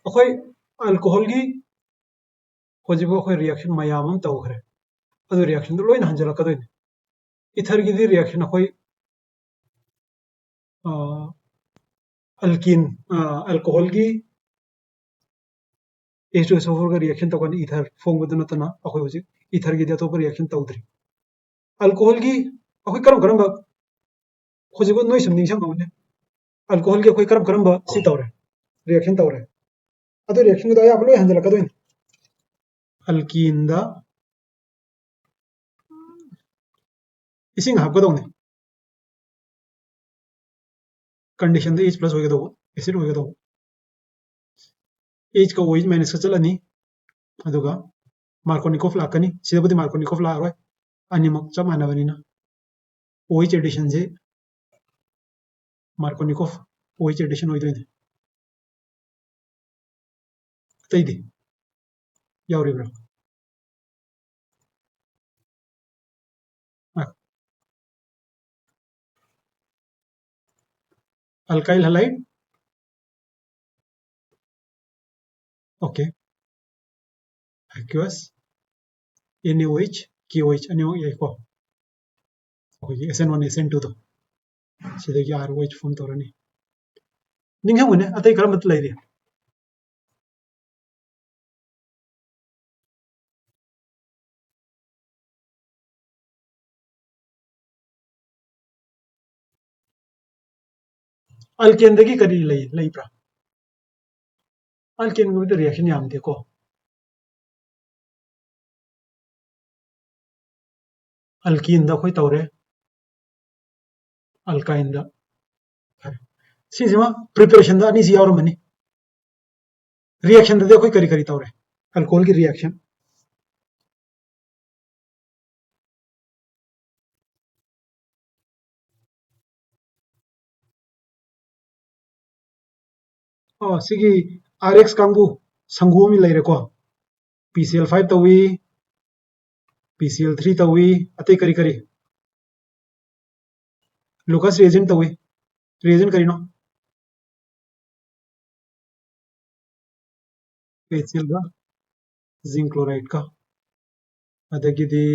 अखोई अल्कोहल की होजिबो अखोई रिएक्शन मयाम हम तौखरे अदु रिएक्शन दो लोइन हंजलकदोइन इथर की रिएक्शन अखोई अल्किन अल्कोहल की H2SO4 का रिएक्शन तौकन इथर फोंगबदु नतना अखोई होजिक इथर की अतोप रिएक्शन तौद्री अल्कोहल की अखोई करम करम होजिबो नोइ सम निंगसम गमने अल्कोहल की अखोई करम करम सी तौरे रिएक्शन तौरे अदु रिएक्शन दा याब लोइ हंजलकदोइन अल्कीन दा इसिंग हाबगदौने कंडीशन द H+ होगदौ एसिड होगदौ H का OH माइनस का चलनी अदुगा मार्कोनिकोफ लाकनी सिदबुदी मार्कोनिकोफ लारोय अनिमक चप मानबनिना OH एडिशन से मार्कोनिकोफ OH एडिशन होइदोइने तैदि यावरिब्रा alkyl halide okay aqueous NaOH KOH अनिमक याइको ओके SN1 SN2 तो सिदगी ROH फॉर्म तौरनी निंगहमुने अतै करमत लैरि अल्केन दगी करी लैब्रा अल्केन को रिएक्शन यामदे को अल्कीन दा खोई तौरे अल्काइन दा सिजिमा प्रिपरेशन दा अनिसि यावरमनी रिएक्शन दा खोई करी करी तौरे अल्कोहल की रिएक्शन सिगी RX कांगू संगू मी लैरेको PCl5 तवी PCl3 तवी अतै करी करी लुकस रिएजेंट तवी रिएजेंट करिनो HCl का जिंक क्लोराइड का अदगिदी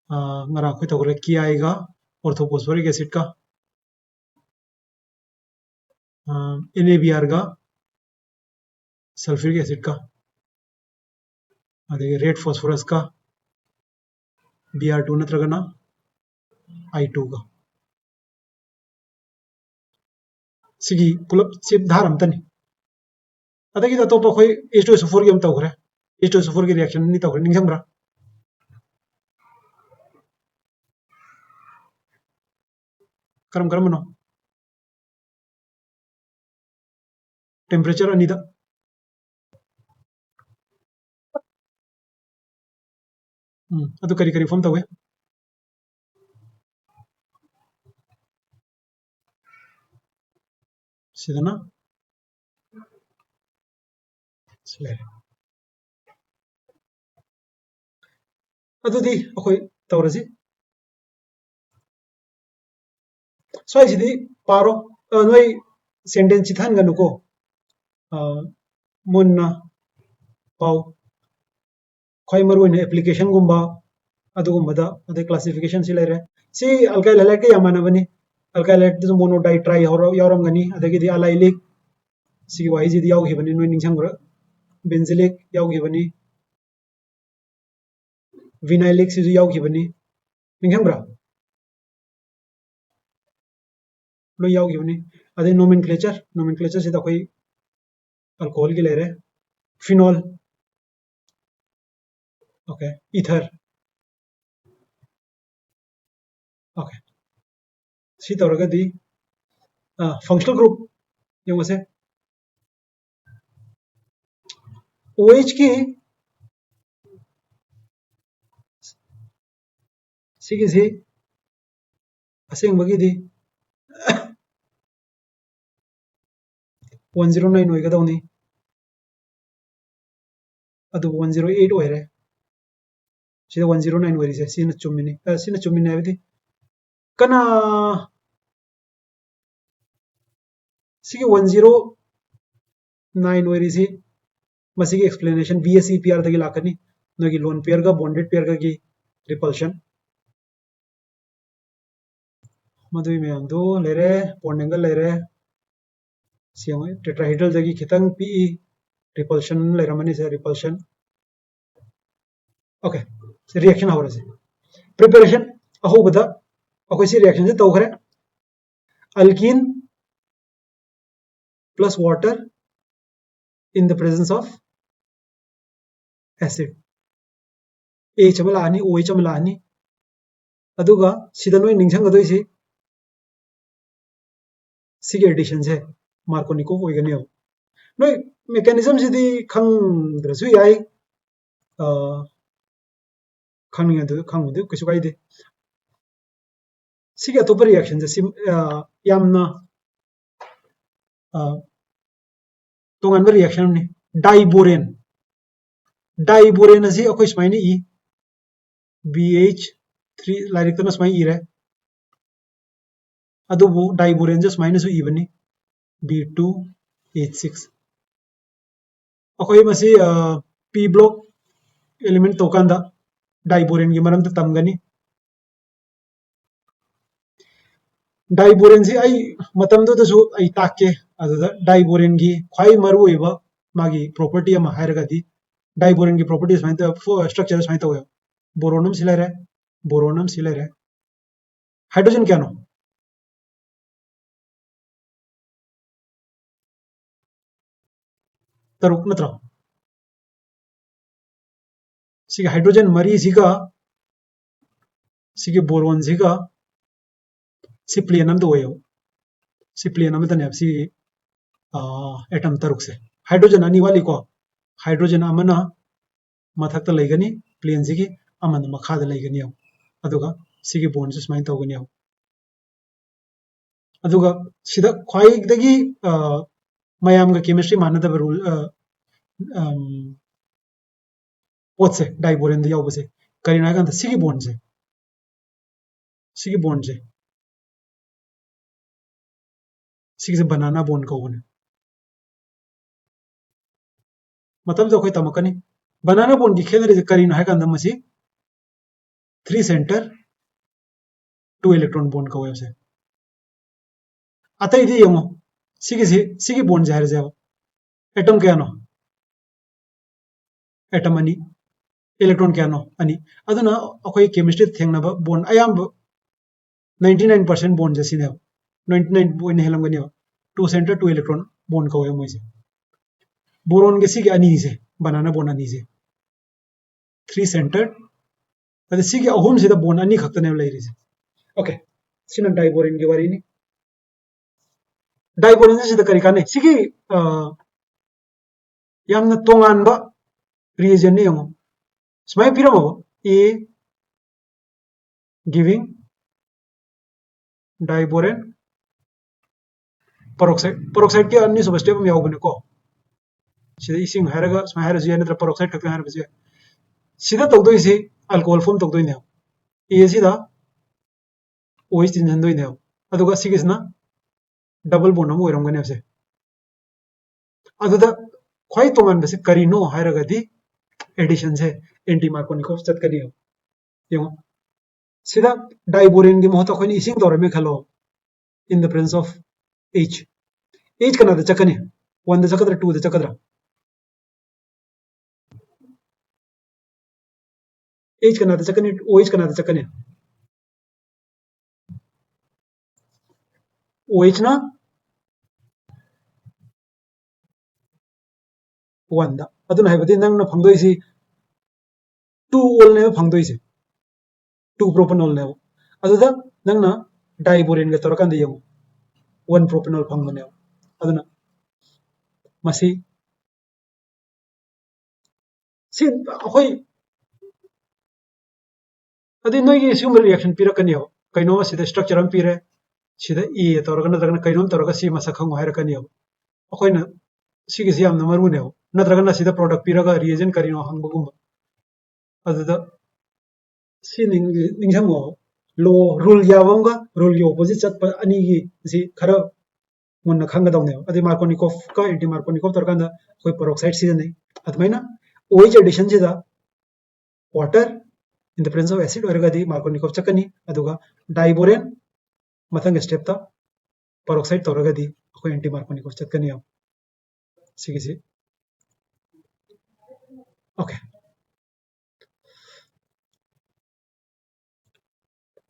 ngara khoi tawre KI ga orthophosphoric acid का NaBr का सल्फ्यूरिक एसिड का अदगी रेड फास्फोरस का Br2 नत्रगना I2 का सिगी पुलप सिप धारम तनी अदगी तो तो खोई H2SO4 की हम तौखरे H2SO4 की रिएक्शन नहीं तौखरे निंगसमरा करम करम नो टेम्परेचर अनिदा अदु करी करी फॉर्म तवे सिदना स्ले अदुदी अखोई तौरसी स्वाइसिदी पारो नोई सेंटेंस चिथान गनुको मुन्ना पाउ खोई मरुइन एप्लीकेशन गुम्बा अदुगुम्बदा अदे क्लासिफिकेशन सि लेरे सि अल्काइल हैलाइड के यामानबनी अल्काइल हैलाइड तो मोनो डाइट्राई यावरमगनी अदगिदी अलाइलिक सि वाइजिदी यावगिबनी नोइ निंगसंग्र बेंजिलिक यावगिबनी विनाइलिक सि यावगिबनी निंगसंग्रा लो यावगिबनी अदे नोमेनक्लेचर से कोई अल्कोहल की लेरे फिनॉल ओके ईथर ओके सी तौरगदी फंक्शनल ग्रुप यमसे OH की सिगिसी असेंबगिदी 109 होइगदौनी अदु 108 होइरे सिदा 109 होइरिसे सिना चुमिनी हाबिदी कना सिगी 10 9 ओइरिसी मसीगी एक्सप्लेनेशन BSE पेयर तगी लाकनी नोगी लोन पेयर का बॉन्डेड पेयर का की रिपल्शन मदुई में दो लेरे बॉन्ड एंगल लेरे सियंग टेट्राहेड्रल जगी खितंग PE रिपल्शन लेरमनी से रिपल्शन ओके रिएक्शन हो रहा है प्रिपरेशन अहोबदा अखोई सी रिएक्शन से तौखरे alkene plus water in the presence of acid H अमा लानी OH अमा लानी अदुगा सिदा नोय निंगसंगदोइसि सिगे एडिशन से मार्कोनिकोव ओइगनियो नोय मेकानिज्म सिदी खंद्रसु याई खंगनियदु खंगदु किसु काइदे सिगे अतोपर रिएक्शन से सिम यामना तोंगानबा रिएक्शन ने डाइबोरेन असी अखोय स्माइनी ई BH3 लाइरिक्तना स्माइ इरे अदुबु डाइबोरेन जस माइनस इबनी B2H6 अखोय मसी P ब्लॉक एलिमेंट तोकांदा डाइबोरेन की मरम तमगनी डाइबोरेन से आई मतम दो आई ताके अदुदा डाइबोरेन की ख्वाई मरु इबा मागी प्रॉपर्टी अमा हायरगदी डाइबोरेन की प्रॉपर्टीज माइंत स्ट्रक्चर्स माइंत होय बोरोनम सिलेरे हाइड्रोजन क्या नो तरुक नत्र सिगे हाइड्रोजन मरी सिगा सिगे बोरोन सिगा सिप्लियनम तो होयो सिप्लियनम तने सी एटम तरुक से हाइड्रोजन अनी वाली को हाइड्रोजन अमना मथक लेगनी प्लेन सिगी अमन मखाद लेगनी अदुगा सिगी बॉन्ड से स्माइन तौगनी अदुगा सिदा ख्वाइदगी मयाम का केमिस्ट्री मानदब रूल पोत से डाइबोरेन द यावबसे करिना गंत सिगी बॉन्ड से सिगी बनाना बॉन्ड कौन मतलब जो कोई तमकनी बनाना बॉन्ड की खेल रे करिना है कंदम मसी 3 सेंटर 2 इलेक्ट्रॉन बॉन्ड कौन से अतः इधी यमो सिगी बॉन्ड जाहिर जाओ एटम क्या नो एटम अनी इलेक्ट्रॉन क्या नो अनी अदुना अखोई केमिस्ट्री थेंगनबा बॉन्ड अयाम 99% बॉन्ड जसिने 99 बॉन्ड हेलमगनी 2 सेंटर 2 इलेक्ट्रॉन बॉन्ड कौन मोइसे बोरोन के सिगे अनी से बनाना बॉन्ड अनी से 3 सेंटर अदे सिगे अहुम से बॉन्ड अनी खक्तने लेरी से ओके सिना डाइबोरेन के बारे में डाइबोरेन से करिकाने सिगी यामना तोंगानबा रिएजन ने यमो स्माइ पिरमो ए गिविंग डाइबोरेन पेरोक्साइड के अन्य सब स्टेप में यावबने को सिदा इसिंग हायरगा स्माइ हायरजु या नत्र पेरोक्साइड खक्तन हायरबजे सिदा तौदोइसे अल्कोहल फॉर्म तौदोइने ए सिदा OH तिनजनदोइने अदुगा सिगिसना डबल बॉन्ड हम ओइरमगने से अदुदा ख्वाई तोंगान बसे करिनो हायरगदी एडिशन से एंटी मार्कोनिकोव चतकनी यमो सिदा डाइबोरेन की महत्व खोनी इसिंग तौरमे खलो इन द प्रेजेंस ऑफ H कना द चकनी 1 द चकद्रा 2 द चकद्रा H कना द चकनी OH कना द चकनी OH ना 1 दा अदुना हाइबदी नंगना फंगदोइसी 2 ओल ने फंगदोइसी 2 प्रोपेनॉल ने अदुदा नंगना डाइबोरेन के तोरकंद यमो 1 प्रोपेनॉल फंगमने अदुना मसी सी अखोई अदि नोगी सिम रिएक्शन पिरकनी हो कइनो सिदा स्ट्रक्चर हम पिरे सिदा E तोरगन नत्रगन कइनो तोरगा सी मसखंग हायरकनी हो अखोइना सिगी सियाम न मरुने हो नत्रगन सिदा प्रोडक्ट पिरगा रिएजन करिनो हंगबगुम अदुदा सी निंगसंगो लो रूल यावंगा रूल की ऑपोजिट चत अनी की सी खरा मुन्ना खंगदौने अदि मार्कोनिकोव का एंटी मार्कोनिकोव तौरकांदा कोई पेरोक्साइड सिजने अदमाइना OH एडिशन सिदा water in the presence of acid ओरगदी मार्कोनिकोव चकनी अदुगा डाइबोरेन मथंग स्टेप ता पेरोक्साइड तौरगदी कोई एंटी मार्कोनिकोव चकनी अब सिगिसी ओके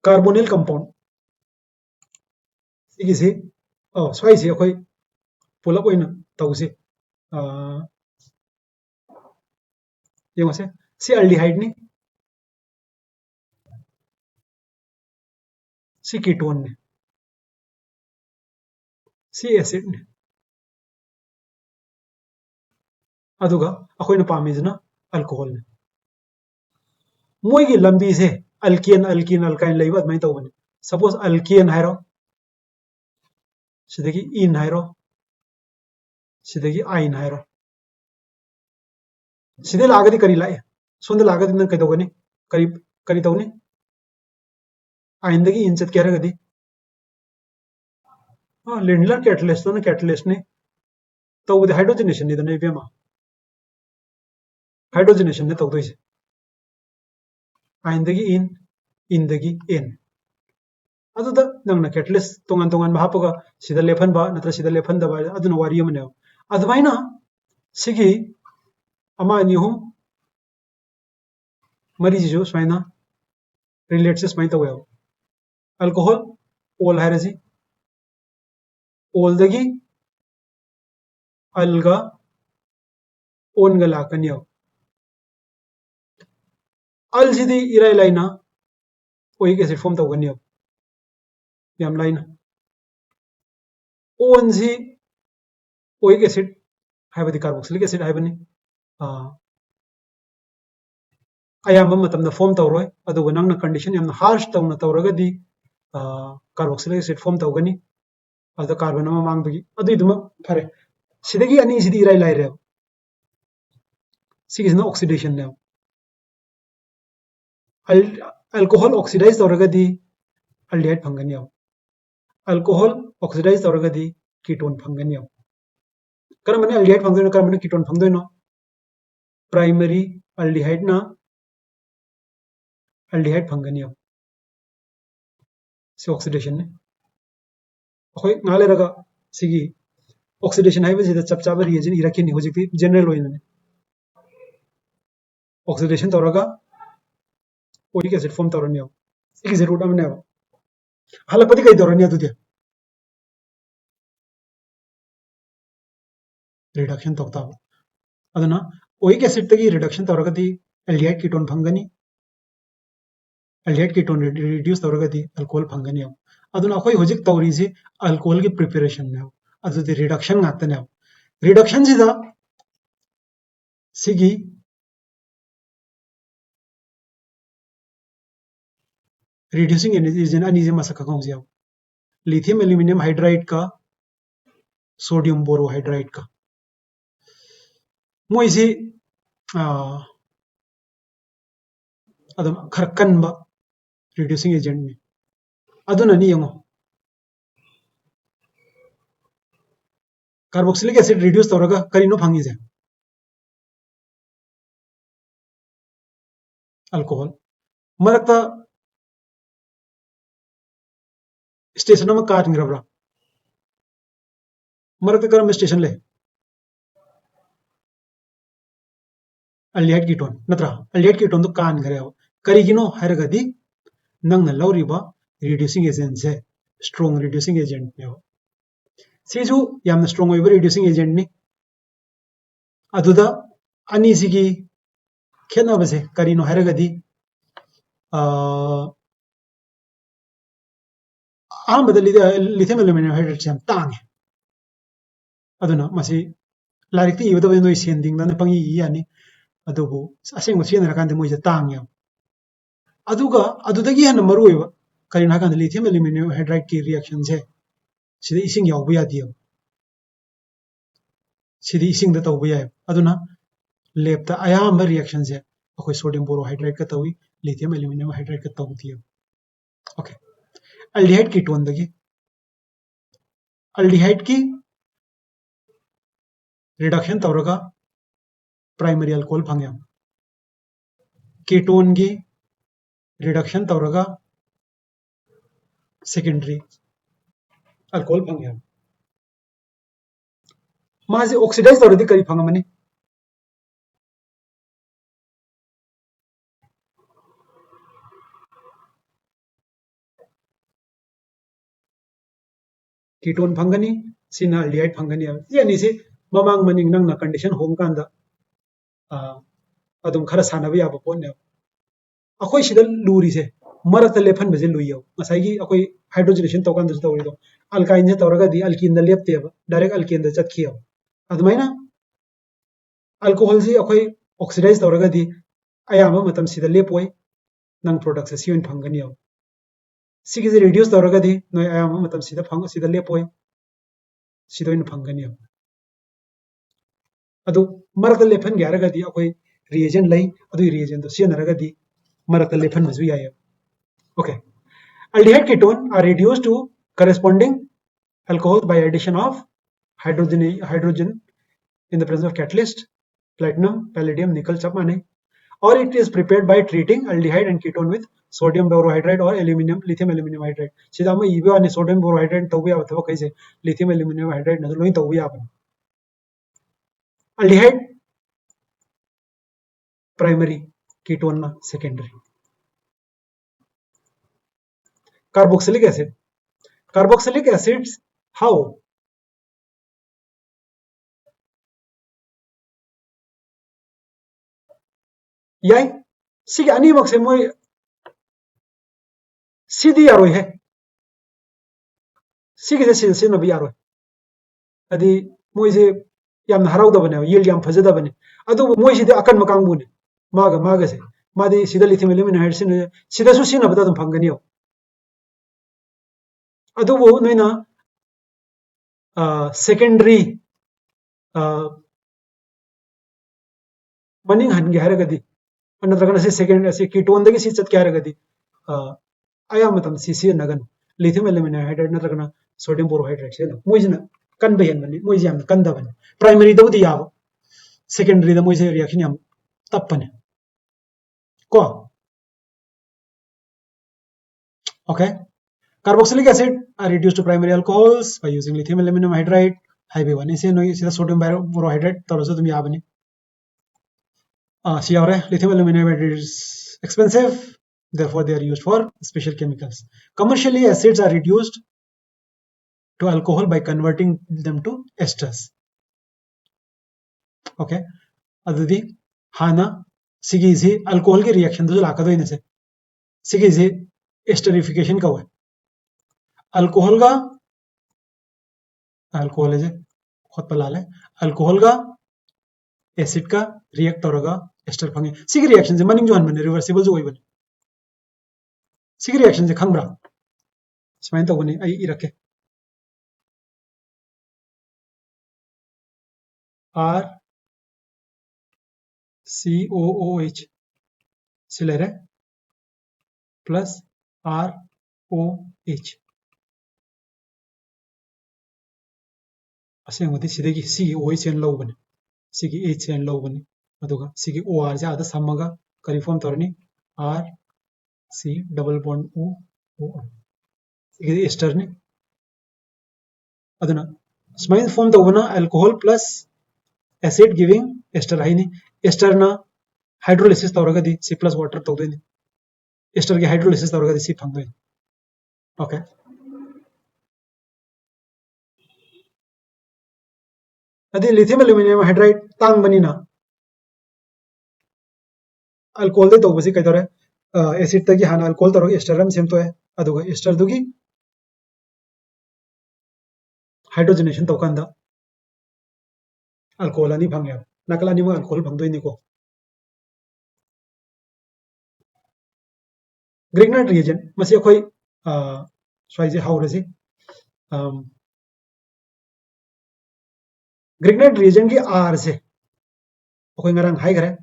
कार्बोनिल कंपाउंड सिगिसी स्वाइसी अखोई पुलप ओइना तौसी येंगोसे सी अल्डिहाइड नि सी कीटोन ने सी एसिड ने अदुगा अखोइना पामिजना अल्कोहल ने मोइगी लंबी से अल्केन अल्कीन अल्काइन लेबा अदमाइ तौबने सपोज अल्केन हाइरो सिदगी इन हाइरो सिदगी आइन हाइरो सिदे लागदी करी लाए सोंद लागदी नन कैदौगने करी करी तौने आइंदगी इन चत केरगदी लिंडलर कैटलिस्ट ने कैटलिस्ट ने तौबदे हाइड्रोजनेशन ने दने बेमा हाइड्रोजनेशन ने तौदोइसे आइंदगी इन इंदगी एन अदुदा नंगना कैटलिस्ट तोंगन तोंगन हापगा सिदा लेफन बा नत्र सिदा लेफन दबा अदुना वारी अमने अदमाइना सिगी अमा निहुम मरीजिजो स्वाइना रिलेट से स्वाइन तौवे अल्कोहल ओल हाइरजी ओलदगी अलगा ओनगा लाकनियो अलसिदी इराई लाइना ओइक एसिड फॉर्म तौगनियो याम लाइना ओनजी ओइक एसिड हाइबदी कार्बोक्सिलिक एसिड हाइबनी अयाम मतमदा फॉर्म तौरोय अदुगा नंगना कंडीशन याम हार्श तौना तौरगदी कार्बोक्सिलिक एसिड फॉर्म तौगनी अदा कार्बन अमा मांगबगी अदुइदुमा फरे सिदगी अनि सिदी इराई लाइरे सिगिसना ऑक्सीडेशन ने अल्कोहल ऑक्सीडाइज तौरगदी अल्डिहाइड फंगनी अल्कोहल ऑक्सीडाइज तौरगदी कीटोन फंगनी करमने अल्डिहाइड फंगदोइनो करमने कीटोन फंगदोइनो प्राइमरी अल्डिहाइड ना अल्डिहाइड फंगनी से ऑक्सीडेशन ने अखोई नाले रगा सिगी ऑक्सीडेशन हाइबे सिदा चप चाबा रिएजन इराकिनी होजिकती जनरल ओइनने ऑक्सीडेशन तौरगा ओरिक एसिड फॉर्म तौरनियो सिगी जरूर अमने हलपति कई तौरनियो दुदे रिडक्शन तौता अदना ओरिक एसिड तगी रिडक्शन तौरगदी एल्डिहाइड कीटोन फंगनी एल्डिहाइड कीटोन रिड्यूस तौरगदी अल्कोहल फंगनी अदुना अखोई होजिक तौरीजे अल्कोहल की प्रिपरेशन ने अदुदि रिडक्शन गातने रिडक्शन सिदा सिगी रिड्यूसिंग एजेंट अनीजे मसक खौजिया लिथियम एल्यूमिनियम हाइड्राइड का सोडियम बोरोहाइड्राइड का मोइसी अदम खरकन बा रिड्यूसिंग एजेंट ने अदुना नि यंगो कार्बोक्सिलिक एसिड रिड्यूस तौरगा करिनो फंगिजे अल्कोहल मरकता स्टेशन में काटग्रब्रा मरकता करम स्टेशन ले अल्डिहाइड कीटोन नत्रा अल्डिहाइड कीटोन तो कान गरे करिगिनो हरगदी नंगना लौरिबा रिड्यूसिंग एजेंट से स्ट्रॉन्ग रिड्यूसिंग एजेंट ने सिजु यामना स्ट्रॉन्ग ओइबा रिड्यूसिंग एजेंट नि अदुदा अनि सिगी खेनबसे करिनो हरगदी लिथियम एल्यूमिनियम हाइड्राइड से तांगे अदुना मसी लारिक्ति इबदबे नोइ सेंडिंग दने पंगी यानी अदुबो असेंगो सियनरा कांदे मोइजे तांगे अदुगा अदुदगी हन मरुइबा करिना कांदे लिथियम एल्यूमिनियम हाइड्राइड की रिएक्शन से सिदे इसिंग यावबा यादियो सिदे इसिंग द तौबा याय अदुना लेबता अयाम रिएक्शन से अखोई सोडियम बोरोहाइड्राइड का तौई लिथियम एल्यूमिनियम हाइड्राइड का तौदियो ओके अल्डिहाइड कीटोन दगी अल्डिहाइड की reduction तौरगा primary alcohol fungi ketone की रिडक्शन तौरगा सेकेंडरी अल्कोहल फंगे मासे ऑक्सीडाइज तौरदी करी फंगमनी कीटोन फंगनी सिना अल्डिहाइड फंगनी यानी से ममांग मनिंग नंगना कंडीशन होम कांदा अदुम खरा सानबा याबा पोने अखोई सिदा लूरी से मरत लेफन बजे लुइयो मसाइगी अखोई हाइड्रोजनेशन तौकान दस तौरिदो अल्काइन से तौरगा दी अल्कीन द लेप्तेब डायरेक्ट अल्कीन द चतखियो अदुमाइना अल्कोहल से अखोई ऑक्सीडाइज तौरगा दी अयामा मतम सिदा लेपोय नंग प्रोडक्ट से सियोन फंगनियो सिगे रिड्यूस तौरगा दी नोय अयामा मतम सिदा फंग सिदा लेपोय सिदोइन फंगनियो अदु मरत लेफन ग्यारगा दी अखोई रिएजेंट लई अदु रिएजेंट तो सियनरगा दी मरत लेफन मजु याय okay aldehyde ketone are reduced to corresponding alcohol by addition of hydrogen in the presence of catalyst platinum palladium nickel सब माने or it is prepared by treating aldehyde and ketone with sodium borohydride or lithium aluminum hydride सिदा म इबे अनि sodium borohydride तौबे याब थबा कैसे lithium aluminum hydride न lion तौबे याब aldehyde primary ketone ना secondary carboxylic acids how याई सिगे अनीमक से मोय सिदी यारोय है सिगे से सिनबी यारोय अदी मोय से याम हराउदबने यील्ड याम फजदबने अदु मोय सिदे अकन मकांगबुने मागा से मादे सिदा लिथियम एल्यूमिनाइड हाइड्रोजन सिदा सु सिनबदा दम फंगनियो अदु वो नैना सेकेंडरी मनिंग हनगे हारगदी नत्रगन से सेकेंड से कीटोन दगी सी चत के हारगदी अया मतम सी नगन लिथियम एल्यूमिनाइड हाइड्राइड नत्रगन सोडियम बोरोहाइड्रेट से मोइजना कन बहन बने मोइज याम कन दबने प्राइमरी दबदी याब सेकेंडरी द मोइज रिएक्शन याम तपने को okay carboxylic acid are reduced to primary alcohols by using lithium aluminum hydride highway one इसे नो इसे सोडियम बोरोहाइड्रेट तौरसो तुम याबने सी और lithium aluminum hydride is expensive therefore they are used for special chemicals commercially acids are reduced to alcohol by converting them to esters okay अदुदी हाना सिगी से alcohol की reaction तो लाका दो इनसे सिगी से एस्टरिफिकेशन का हुआ अल्कोहल का अल्कोहल है खुद पलाल है अल्कोहल का एसिड का रिएक्ट होगा एस्टर फंगे सिगी रिएक्शन से मनिंग जो हन बने रिवर्सिबल जो होई बने सिगी रिएक्शन से खंगब्रा स्माइन तो बने आई इरके R C O O H सिलेरे प्लस आर ओ एच असेंगोदी सिदेगी सी ओ एच एन लौबने सिगी एच एन लौबने अदुगा सिगी ओ आर से आदा समगा करी फॉर्म तोरनी R C double bond O O सिगी एस्टर ने अदुना स्माइन फॉर्म तोबना alcohol plus acid giving ester हाइनी एस्टर ना हाइड्रोलिसिस तौरगा दी सी प्लस वाटर तौदेनी एस्टर के हाइड्रोलिसिस तौरगा दी सी फंगदे ओके अदे लिथियम एल्यूमिनियम हाइड्राइड तांग बनीना अल्कोहल दे तौबसी कइदरे एसिड तगी हाना अल्कोहल तौरगा एस्टर रम सेम तो है अदुगा एस्टर दुगी हाइड्रोजनेशन तौकांदा अल्कोहल अनि फंगे नकलानी में अल्कोहल फंगदोइनी को ग्रिग्नाइट रिएजेंट मसे अखोई स्वाइजे हाउरसी ग्रिग्नाइट रिएजेंट की आर से अखोई ngarang हाई करे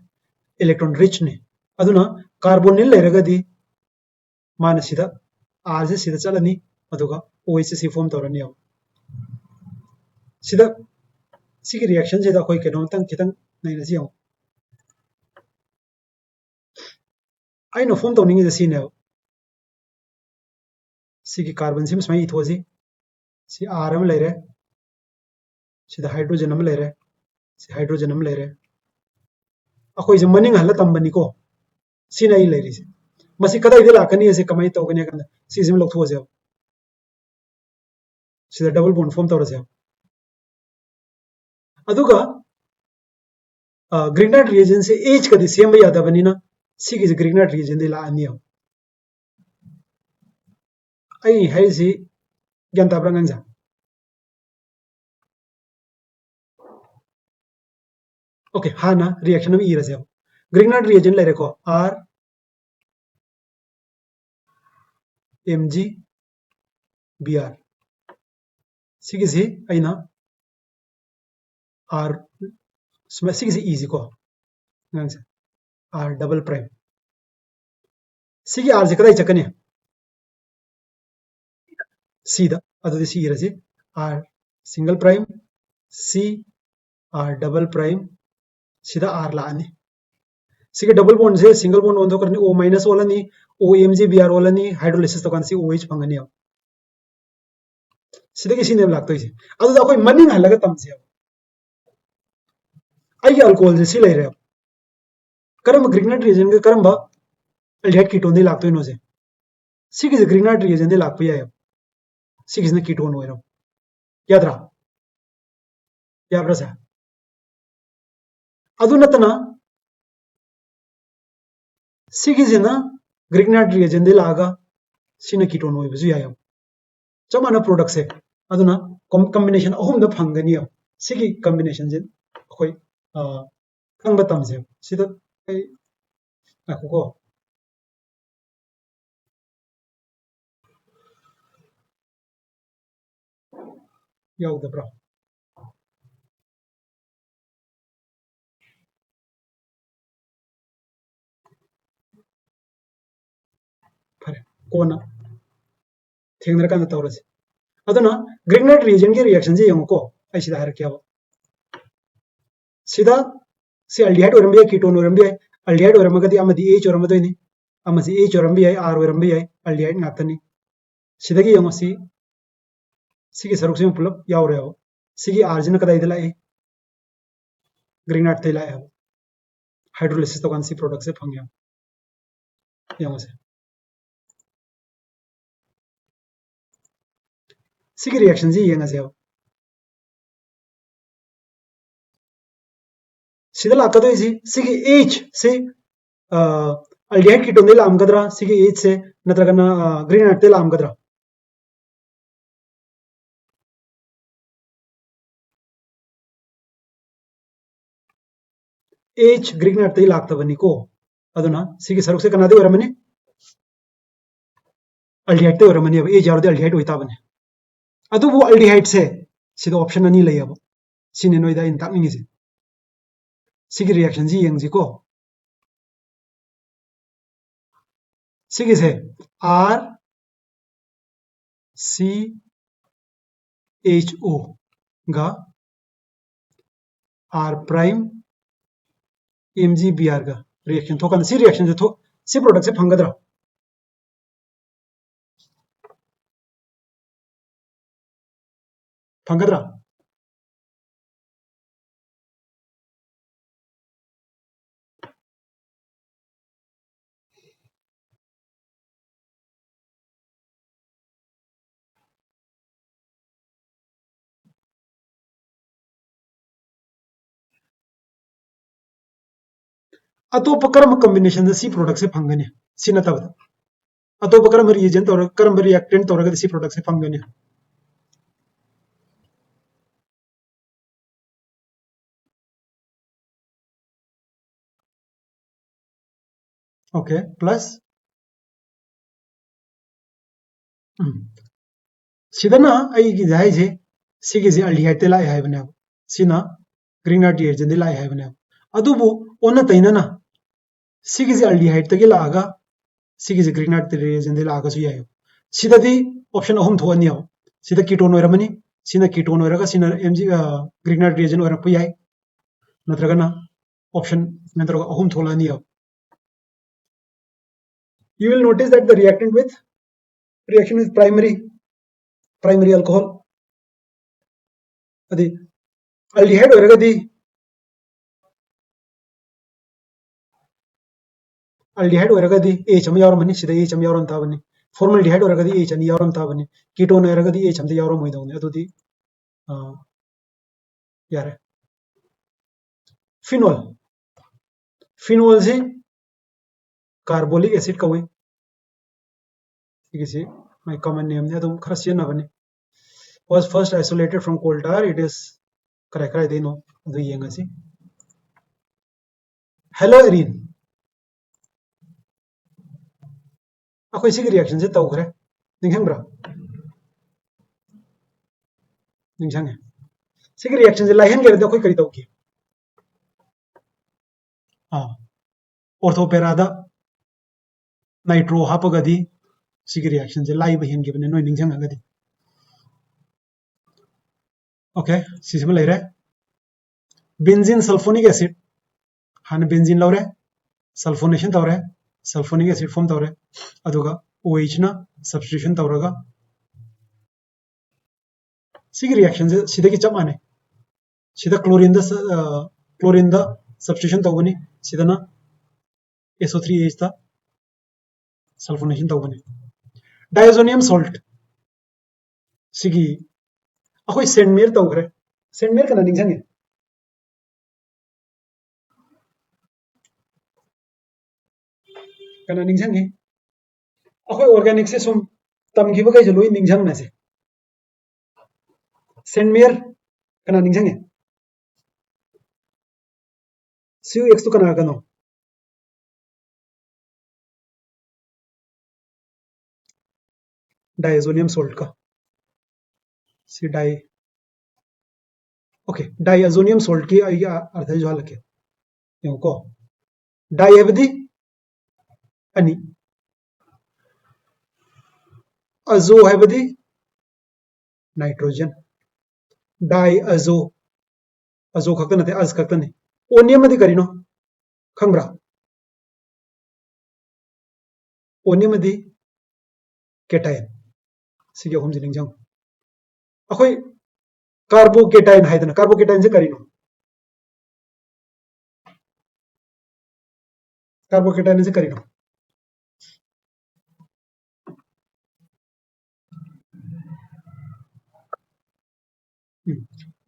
इलेक्ट्रॉन रिच ने अदुना कार्बोनिल लेरगदी मानसिदा आर से सीधा चलनी अदुगा ओएच सी फॉर्म तौरनी अब सिदा सिगी रिएक्शन से कोई के नोंतंग खितंग नहीं नसी हो आई नो फॉर्म तो नहीं जैसी ने सिगी कार्बन सिम स्माई इथोसी सी आरम ले रहे सिदा हाइड्रोजन हम ले रहे सी हाइड्रोजन हम ले रहे अखोई जे मनिंग हल्ला तंबनी को सी नहीं ले रही से मसी कदा इदे लाकनी से कमाई तो गने कंदा सी जिम लोग थोसे सिदा डबल बॉन्ड फॉर्म तौरसे अदुगा ग्रीनहाइट रिएजन से एज कदी सेम यादबनीना सिगी जे ग्रीनहाइट रिएजन दे ला अनियो आई है सी ज्ञान ताब्रा गंजा ओके हाँ ना रिएक्शन में इरसे ग्रीनहाइट रिएजन ले रखो आर एमजी बीआर सिगी अना आर सिगी इजी को आर डबल प्राइम सिगी आर से कदा चकने सीधा अदुदि सी इरसे R single prime C R double prime सीधा आर लाने सिगे डबल बॉन्ड से सिंगल बॉन्ड ओंदो करनी ओ माइनस ओलनी ओ एमजी बीआर ओलनी हाइड्रोलिसिस तो सी ओएच फंगनी अब सिदगी सिने लागतोइसे अदुदा कोई मनिंग हलगा तमसे आई अल्कोहल से सी ले रहे करम ग्रीनहाइट रिएजन के करम अल्डिहाइड कीटोन दे लागतोइ नो से सिगे ग्रीनहाइट रिएजन दे लागपो याय सिगे ने कीटोन होइरो यादरा याब्रसा अदु नतना सिगे ना ग्रीनहाइट रिएजन दे लागा सिने कीटोन होइबजु याय चमाना प्रोडक्ट से अदुना कॉम्बिनेशन अहुम द फंगनी सिगी कॉम्बिनेशन जे अखोई खंग तमसे सिदा को याउदब्रा फरे कोना थेंगनर कान तौरसे अदुना ग्रीनहाइट रिएजन के रिएक्शन जे यंगको आई सिदा हर क्या सिदा से अल्डिहाइड ओरम कीटोन ओरम अल्डिहाइड ओरमगदी अमदी एच ओरमदोइनी अमसी एच ओरम आर ओरम अल्डिहाइड नातनी सिदगी यंगो सिगी सरुक से पुलप यावरे हो सिगी आर्जिन कदा इदला ए ग्रीनहाइट ते लाए हो हाइड्रोलिसिस तो सी प्रोडक्ट से फंगे यंगो से सिगी रिएक्शन जी यंगा से सिदा लाकदो सिगी एच से अल्डिहाइड कीटोन दे लामगदरा सिगी एच से नत्रगना ग्रीनहाइट ते लामगदरा एच ग्रीनहाइट ते लाक्तबनी को अदुना सिगी सरुक से कनादे ओरमने अल्डिहाइड ते ओरमनी अब एच यारदे अल्डिहाइड होइताबने अदुबु अल्डिहाइड से सिदा ऑप्शन अनि लैयब सिने नोइदा इन ताकनिंग से सिगी रिएक्शन जी यंग को सिगी से आर सी एच ओ गा आर प्राइम एमजी बीआर का रिएक्शन थोकन सी रिएक्शन जो थो सी प्रोडक्ट से फंगदरा फंगदरा अतोप कर्म कॉम्बिनेशन सी प्रोडक्ट से फंगने सी नतब अतोप कर्म रिएजेंट और कर्म रिएक्टेंट तौर सी प्रोडक्ट से फंगने ओके प्लस सिदना आई की जाय जे सिगे जे अल्डिहाइड ते लाय है बने सिना ग्रीनहाइट रिएजेंट दे लाय है बने अदुबु ओना तैनना सिगे जे अल्डिहाइड तगे लागा सिगे जे ग्रीनहाइट रिएजेंट दे लागा सु याय सिददी ऑप्शन अहम थोअनी सिदा कीटोन ओरमनी सिना कीटोन होरगा सिना एमजी ग्रीनर रिएजन होरक प याय नत्रगना ऑप्शन नंतर अहुम थोलानी अब you will notice that the reaction with primary alcohol adi aldehyde होरगदी aldehyde होरगदी H अम यावरमनी सिदा H अम यावरम ताबनी formaldehyde होरगदी H अनि यावरम ताबनी ketone होरगदी H अम यावरम होइदौनी अदुदी यारे फिनोल से कार्बोलिक एसिड कवे इसे my common name ने तुम खरसियन ना बने was first isolated from coal tar it is correct देनो अदु येंगसी हेलोएरिन अखोई सिग रिएक्शन से तौखरे निंगहंब्रा निंगहंगे सिग रिएक्शन से लाइहन गेरदे अखोई करी तौकी ऑर्थोपेरादा नाइट्रो हापगदी सिग रिएक्शन से लाई बहिन के बने नोय निंगहंगदी ओके सिसम लेरे बेंजीन सल्फोनिक एसिड हाने बेंजीन लौरे सल्फोनेशन तौरे सल्फोनिक एसिड फॉर्म तौरे अदुगा OH ना सब्स्टिट्यूशन तौरगा सिग रिएक्शन से सिदा की चप माने सिदा क्लोरीन द सब्स्टिट्यूशन तौबनी सिदा ना SO3H ता सल्फोनेशन तौबनी डायजोनियम सॉल्ट सिगी अखोई सेंटमेर तौखरे सेंटमेर कना निंगहंगे कना निंगहंगे अखोई ऑर्गेनिक से सुम तमखिबा कई जलोई निंगहंगना से सेंटमेर कना निंगहंगे CuX तो कना कनो डायजोनियम सॉल्ट का सी डाई ओके डायजोनियम सॉल्ट की अर्थ जो हालके को डाई हेबदी अनि अजो हेबदी नाइट्रोजन डाई अजो खक्ता नते अज खक्ता ने ओनियम मदी करिनो खंग्रा ओनियम मदी केटायन सिगे हम जिनिंग जंग अखोई कार्बोकेटायन हाइदना कार्बोकेटायन से करिनो कार्बोकेटायन से करिनो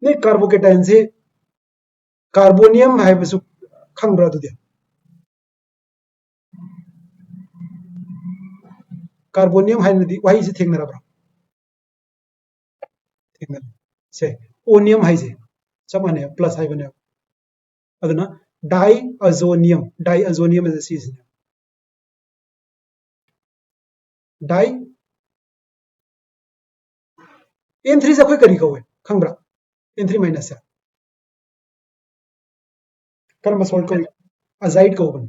ने कार्बोकेटायन से कार्बोनियम है बसु खंग्रा दुदे कार्बोनियम है नदी वही से थेंगना ब्रा थेंगना से ओनियम है से चमाने प्लस है बने अदना डाई अजोनियम इज सीज डाई N3 से कोई करी कवे खंग्रा N3 माइनस से कर्म सॉल्ट को अजाइड को बन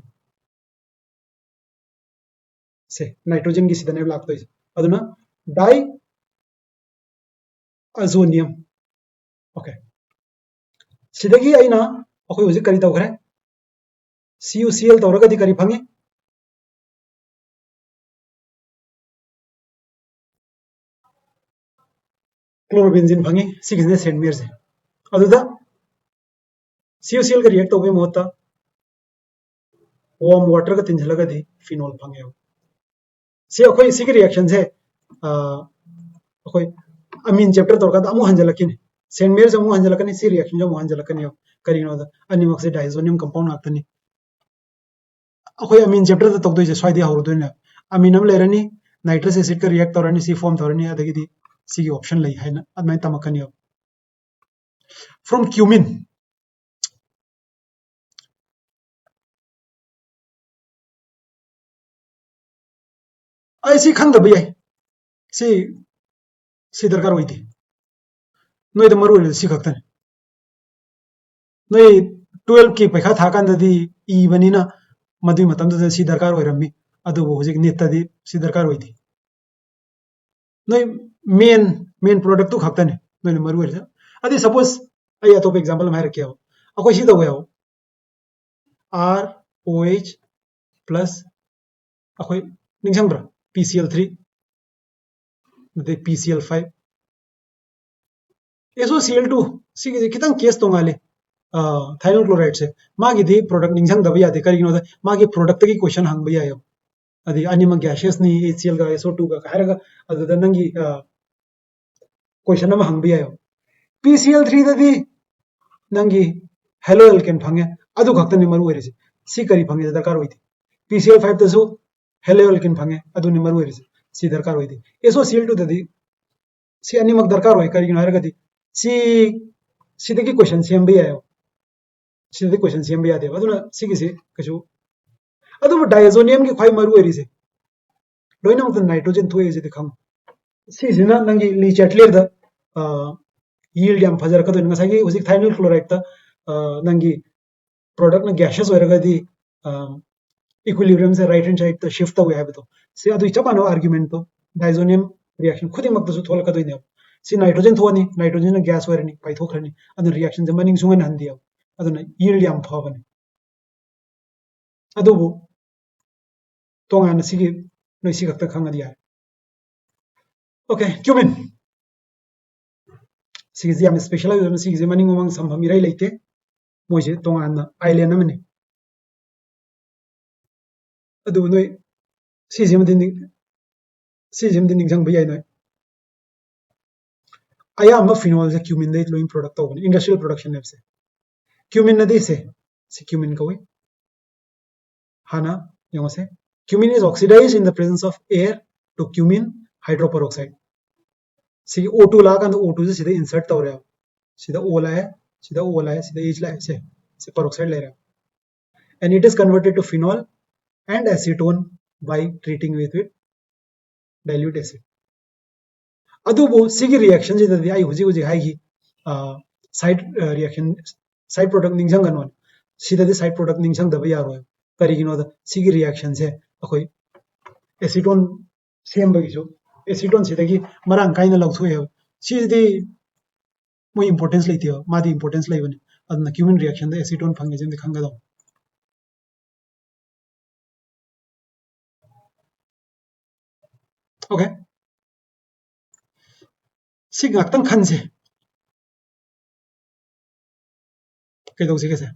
से नाइट्रोजन की सीधा ने लागतो अदना डाई अजोनियम ओके सिदगी आइना अखोई हुजिक करी तौखरे CuCl तौरगदी करी फंगे क्लोरोबेंजीन फंगे सिगिने सेंटमेर से अदुदा CuCl का रिएक्ट तौबे मोता वार्म वाटर का तिंजलगदी फिनोल फंगे से अखोई सिग रिएक्शन से अखोई अमीन चैप्टर तौरका अमु हंजलकिन सेंटमेर से अमु हंजलकनी सी रिएक्शन जो अमु हंजलकनी करिनो दा अनिमक से डायजोनियम कंपाउंड आतनी अखोई अमीन चैप्टर तौदो से स्वाइदे हौरदोने अमीनम लेरनी नाइट्रस एसिड का रिएक्ट तौरनी सी फॉर्म तौरनी अदगिदी सी ऑप्शन लई है अदमै तमकनी फ्रॉम क्यूमिन ऐसी खंग दबई सी दरकार होती नई तो मरु सी खक्तने नई 12 की पैखा थाकांददी इबनीना मदुई मतमदुदा सी दरकार होइरम्मी अदुबो हुजिक नेतदी सी दरकार होती नई मेन प्रोडक्ट तो खक्तने ꯅꯣꯏꯅ ꯃꯔꯨ ꯑꯣꯏꯔꯤꯁꯦ ꯑꯗꯩ ꯁꯄꯣꯁ ꯑꯩ ꯑꯇꯣꯞꯄ ꯑꯦꯛꯖꯥꯝꯄꯜ ꯑꯃ ꯍꯥꯏꯔꯛꯀꯦꯕ ꯑꯩꯈꯣꯏ ꯁꯤ ꯇꯧꯕ ꯌꯥꯎ ROH प्लस अखोई निंगसंब्रा PCl3 नते PCl5 SOCl2 सिगे खितंग case तोंगाले थाइरोल chloride से मागी दी प्रोडक्ट निंगसंग दबा यादे करिगिनो द मागी प्रोडक्ट की क्वेश्चन हंग बया यो अदि अनिमक गैसेस नि HCl का SO2 का हायरगा अदुदा नंगी क्वेश्चन अमा हंग बया यो PCl3 ददी नंगी हेलो एल्केन फंगे अदु खक्तनि मरु ओइरिसे सी करी फंगे दरकार होइति PCl5 तसु हेलो एल्केन फंगे अदु नि मरु ओइरिसे सी दरकार होइति SOCl2 ददी सी अनिमक दरकार होय करिगिनो हायरगदी सी सिदगी क्वेश्चन सेम बया यो सिदगी क्वेश्चन सेम बया दे अदुना सिगिसे कछु अदु डायजोनियम की खाई मरु ओइरिसे लोइना मत नाइट्रोजन थोय जे खम सिजिना नंगी ली चैटलेर the yield yam fajar ka do nga sagi uzik thionyl chloride ta nangi product na gaseous oiragadi equilibrium se right hand side ta shift ta hai to se adu chapano argument to diazonium reaction khudi mak su thol ka do ne si nitrogen thoni nitrogen na gas oirani pai thokhrani adu reaction je maning sungan handi adu na yield yam phawani adu bu tongan sigi noi si gakta khangadi ya okay cumin सिगिजे हम special है सिगिजे मनिंग उमंग संभम इराई लेते मोइसे तोंगान island अमने अदु नोय सिजिम दिन निंगजंग बयाय नोय आया हम phenol से cumene दे लोइन प्रोडक्ट तो इंडस्ट्रियल प्रोडक्शन लेब से क्यूमिन नदी से क्यूमिन कोई हाना यंग से cumene is oxidized in the presence of air to cumene hydroperoxide सी O2 ला कांद O2 से सीधे इंसर्ट तौर है सीधा O ला है सीधा O ला है सीधा H ला है से पेरोक्साइड ले रहा है and it is converted to phenol and acetone by treating with dilute acid अदुबो सिगी रिएक्शन जे ददी आई हुजी हुजी high side reaction side product निंगजंग गनो सीधा दे साइड प्रोडक्ट निंगजंग दबे यारो करिगिनो द सिगी रिएक्शन से अखोई एसीटोन सेम बगिसो एसीटोन सिदगी मरांग काइना लौथोय सिदि मो इंपोर्टेंस लेतियो मादी इंपोर्टेंस लेबने अदना क्यूमिन रिएक्शन द एसीटोन फंगे जेम खंगदो ओके सिग गक्तंग खनसे कैदो से कैसे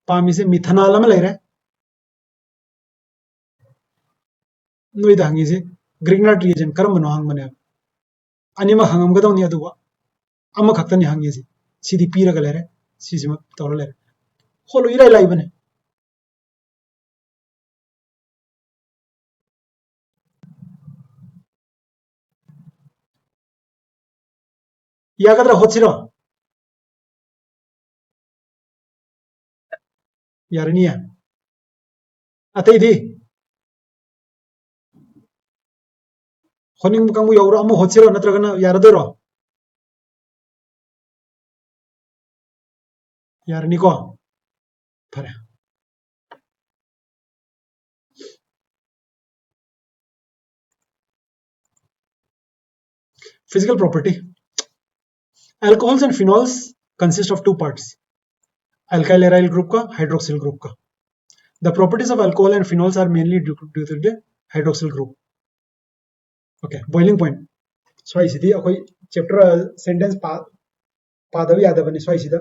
पामी से मिथनॉल में ले रहा नोई दांगी से ग्रिग्नार्ड रिएजेंट करम बनो हंग मने अनिमा हंगम गदौ नि अदुवा अमा खक्तनि हंगे से सीधी पीरग ले रे सीजिम तौर ले होलो इराई लाई बने यागद्रा होचिरो यारनिया अतै दी होनिंग कांगु यौरो अमु होचिरो नत्रगना यारदरो यारनिको फरे physical property alcohols and phenols consist of two parts alkyl aryl group का hydroxyl group का the properties of alcohol and phenols are mainly due to the hydroxyl group okay boiling point so I see अखोई chapter sentence पादव याद बने so I see the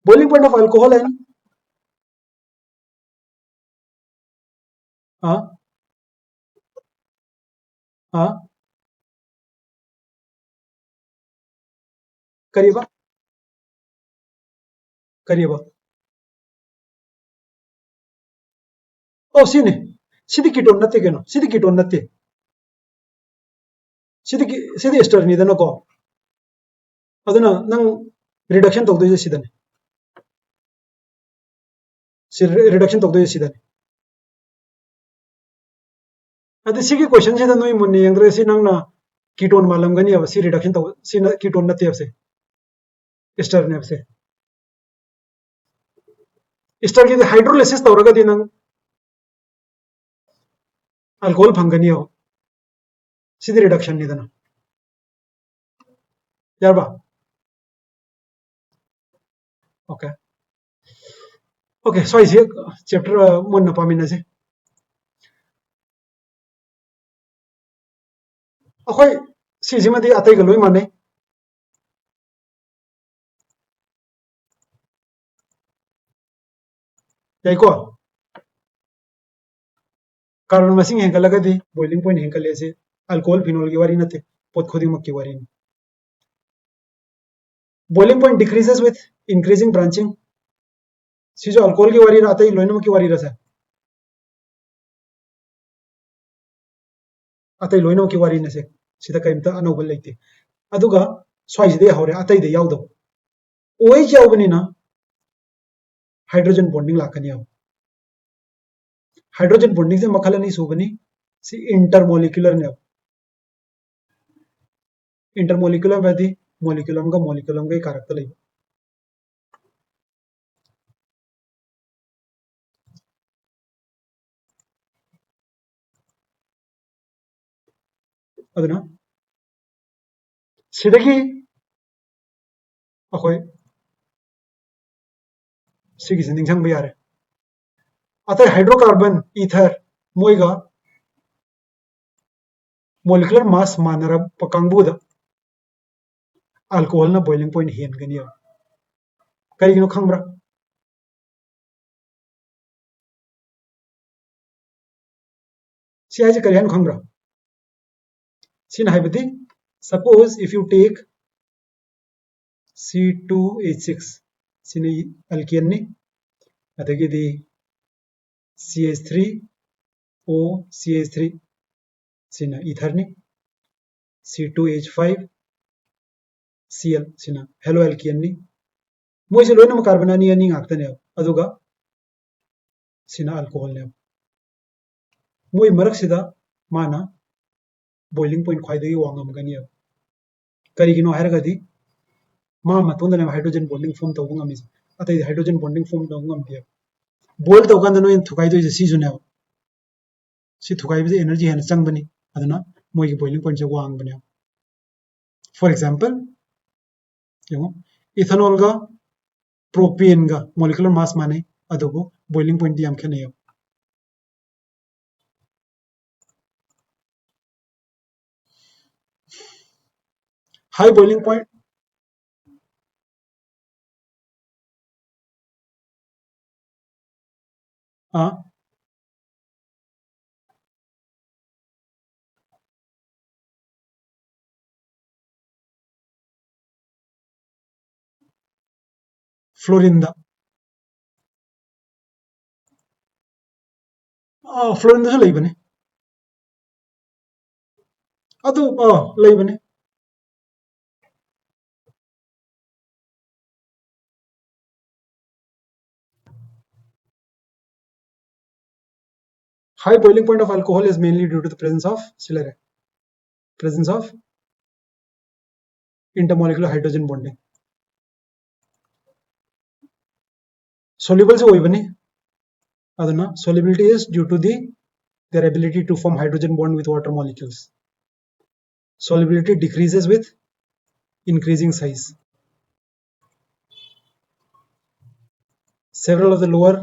boiling point of alcohol and करिएबा करिएबा ओ सिने सिदी ketone नते केनो सिदी कीटोन नते सिदी एस्टर नि दनको अदुना नंग रिडक्शन तौदो सिदने रिडक्शन तौदो सिदने अदि सिगी क्वेश्चन से नोई मुन्ने यंग्रे सि नंगना कीटोन मालम गनी अब सि रिडक्शन तौ सि कीटोन नते अब से एस्टर ने अब से एस्टर की हाइड्रोलाइसिस तौरगा दिन अल्कोहल फंगनी हो सिदी रिडक्शन निदना यारबा ओके ओके स्वाइसे चैप्टर मुन्ना पामिनसे अखोय सिजिमदि अतैग लोय माने याइको कार्बन मसिंग हेंगलगदि बॉइलिंग पॉइंट हेंगलेसे अल्कोहल फिनोल की वारी नते पोत खुदिमक की वारी boiling point decreases with increasing branching सिजो अल्कोहल की वारी अतै लोइनमक की वारी रसा अतै लोइनमक की वारी नसे सिदा कइमता अनौबल लेते अदुगा स्वाइजदे हौरे अतैदे यावदो ओएच यावबनिना हाइड्रोजन बॉन्डिंग लाकनी याव हाइड्रोजन बॉन्डिंग से मखल अनी सुबनी सी इंटरमोलिकुलर ने इंटरमोलिकुलर बदी मोलिकुलम का कारकता लई अदुना सिदगी अखोय सिगिसे निंगसंग यारे अतः हाइड्रोकार्बन ईथर मोइगा मोलिकुलर मास मानरब पकांगबुदा अल्कोहल ना बॉइलिंग पॉइंट हेनगनी करिगिनो खंगब्रा सियाजे करियन खंगब्रा सिन हाइबदी suppose if you take C2H6 सिने अल्केन ने अदगिदी CH3O CH3 सिना ईथर ने C2H5 Cl सिना हेलो अल्केन ने मोइसे लोइनम कार्बन अनि अनि ngakतने अदुगा सिना अल्कोहल ने मोइ मरक्सिदा माना बॉइलिंग पॉइंट ख्वाइदगी वांगमगनी करिगिनो हायरगदी मा मतोंदने हाइड्रोजन बॉन्डिंग फॉर्म तौबो ngamiस अतै हाइड्रोजन बॉन्डिंग फॉर्म तौबो ngamते बोल तौकांद नोइन थुकाइदो जे सीजुने सी थुकाइबजे एनर्जी हेन चंगबनी अदना मोइगी बॉइलिंग पॉइंट जे वांगबने फॉर एग्जांपल यमो इथेनॉल गा प्रोपेन गा मॉलिक्यूलर मास माने अदुबो बॉइलिंग पॉइंट याम खेने हाई बॉइलिंग पॉइंट फ्लोरिंदा फ्लोरिंदा से लेबने अदु लेबने high boiling point of alcohol is mainly due to the presence of intermolecular hydrogen bonding soluble se oibani aduna solubility is due to their ability to form hydrogen bond with water molecules solubility decreases with increasing size several of the lower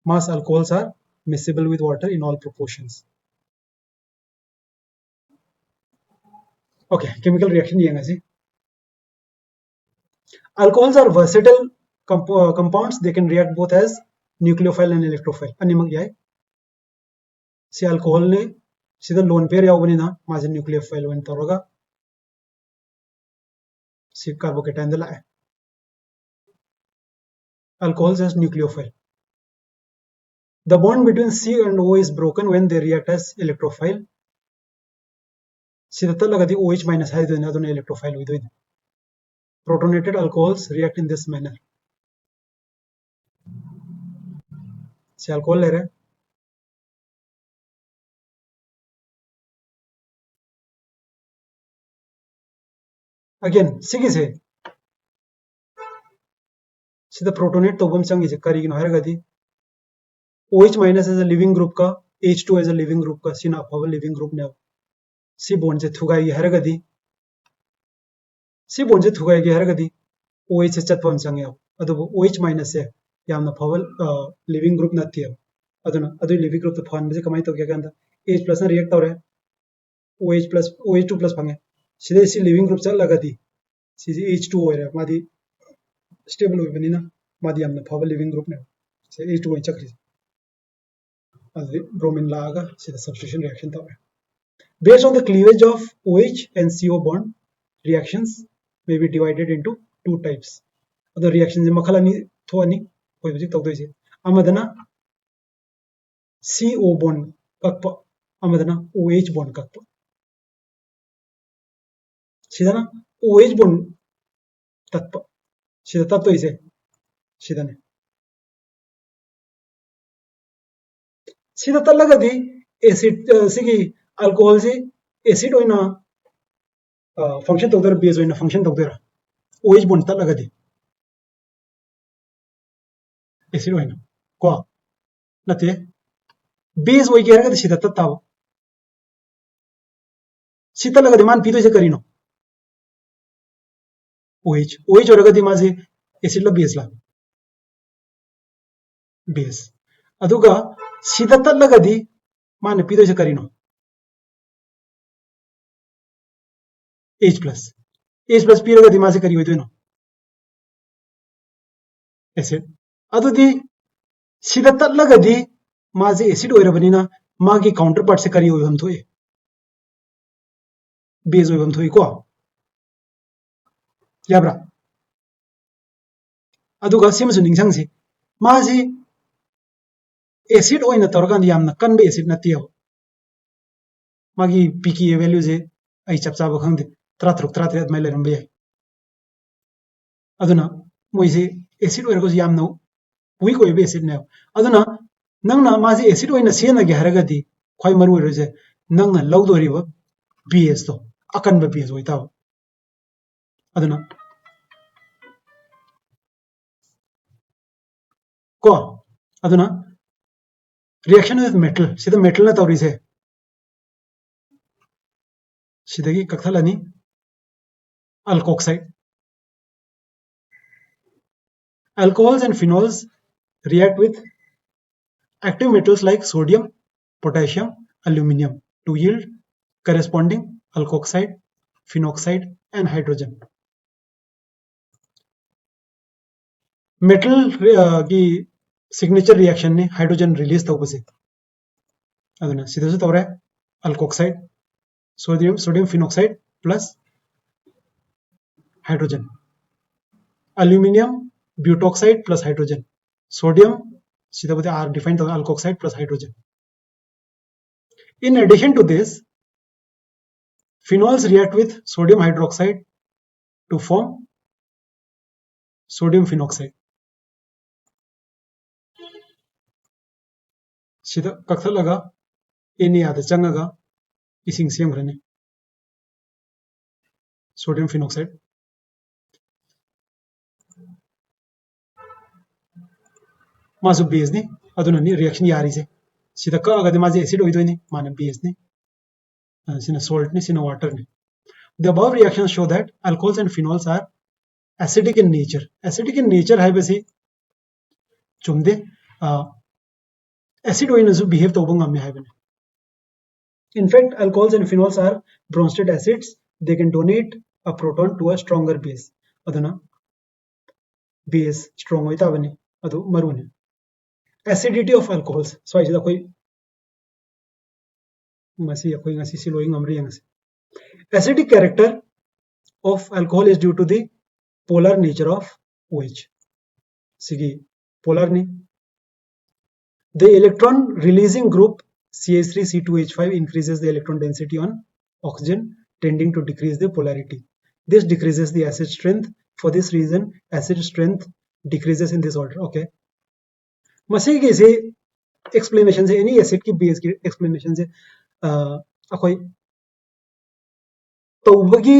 mass alcohols are miscible with water in all proportions okay chemical reaction yengasi alcohols are versatile compounds they can react both as nucleophile and electrophile animag yai si alcohol ne sida lone pair yaubani na maje nucleophile wen toroga si carbocation de la alcohols as nucleophile the bond between C and O is broken when they react as electrophile sida talagadi OH minus hydrogen aduna electrophile with protonated alcohols react in this manner si alcohol le rahe again sigise sida protonate tobam sangise karigino haragadi OH minus as a living group ka H2 as a living group ka sina power living group ne C bone से थुगाई हरगदी सी bone से थुगाई हरगदी OH से चतपन संगे अदुबो OH minus से यामना फवल leaving group नथिय अदुना अदु leaving group तो fun बजे कमाई तो क्या कहंदा H प्लस ना रिएक्ट तौरे OH प्लस OH2 प्लस फंगे सिदे सी लिविंग ग्रुप चल लगदी सी H2 ओरे मादी स्टेबल हो बनिना मादी यामना फवल लिविंग ग्रुप ने से H2 ओइ चक्री अदु ब्रोमीन लागा सिदा सब्स्टिट्यूशन रिएक्शन तौरे based on the cleavage of OH and CO bond reactions may be divided into two types other reactions makhala ni thoani koi bujik tawdoi se amadana CO bond kakpa amadana OH bond kakpa sidana OH bond tatpa sida tatoi se sidane sida talagadi acid sigi alcohol se acid oina function tawdar base oina function tawdara OH bond talagadi acid oina ko nate base ओइ के रगद सिदा तत्ताव सीता लगदी मान पीतो से करिनो OH और रगदी माजे acid ला base अदुगा सीदा तत्लगदी मान पीतो से करिनो H प्लस पी रगदी माजे करी होइदोनो एसिड अदुदी सीदा तत्लगदी माजे एसिड ओइरबनिना मागी काउंटर पार्ट से करी होइबम थोए बेस होइबम थोए को याब्रा अदुगा सिमसु निंगसंगसी माजी एसिड ओइना तौरगान यामना कनबे एसिड नतियो मागी पीकी वैल्यू जे आई चपचाबो खंगदे 33 अदमाय लेरंबे याय अदुना मोइसे एसिड ओइरगो यामना वीक ओइबे एसिड ने अदुना नंगना माजी एसिड ओइना सेनगे हरगदी ख्वाइ मरु ओइरोजे नंगना लौदोरिबो बेस तो अकनबे बेस ओइताव अदुना को अदुना reaction with metal sida metal na tawri se sidagi kakhalani alkoxide alcohols and phenols react with active metals like sodium potassium aluminum to yield corresponding alkoxide phenoxide and hydrogen metal की signature reaction ने hydrogen release तौबसे अदुना सिदासु तौरे alkoxide sodium phenoxide plus hydrogen aluminum butoxide plus hydrogen sodium sidabode are defined as alkoxide plus hydrogen in addition to this phenols react with sodium hydroxide to form sodium phenoxide सिदा कक्थलगा any आदा चंगगा इसिंग सेमग्रने sodium phenoxide मासु base ने अदुना नि reaction यारी से सिदा कगदे माजे एसिड होइदोइनी माने बेस ने सिना सॉल्ट ने सिना वाटर ने the above reactions show that alcohols and phenols are acidic in nature है बसे चुमदे acid oinasu behave tawba ngamme haibane in fact alcohols and phenols are Bronsted acids they can donate a proton to a stronger base aduna base strong hoita bane adu marune acidity of alcohols so ai da koi masi koi ngasi siloi ngamri yangase acidic character of alcohol is due to the polar nature of OH sigi polar ni the electron releasing group CH3C2H5 increases the electron density on oxygen tending to decrease the polarity this decreases the acid strength for this reason acid strength decreases in this order okay masi ke se explanation se any acid ki base ki explanation se akoi tawbagi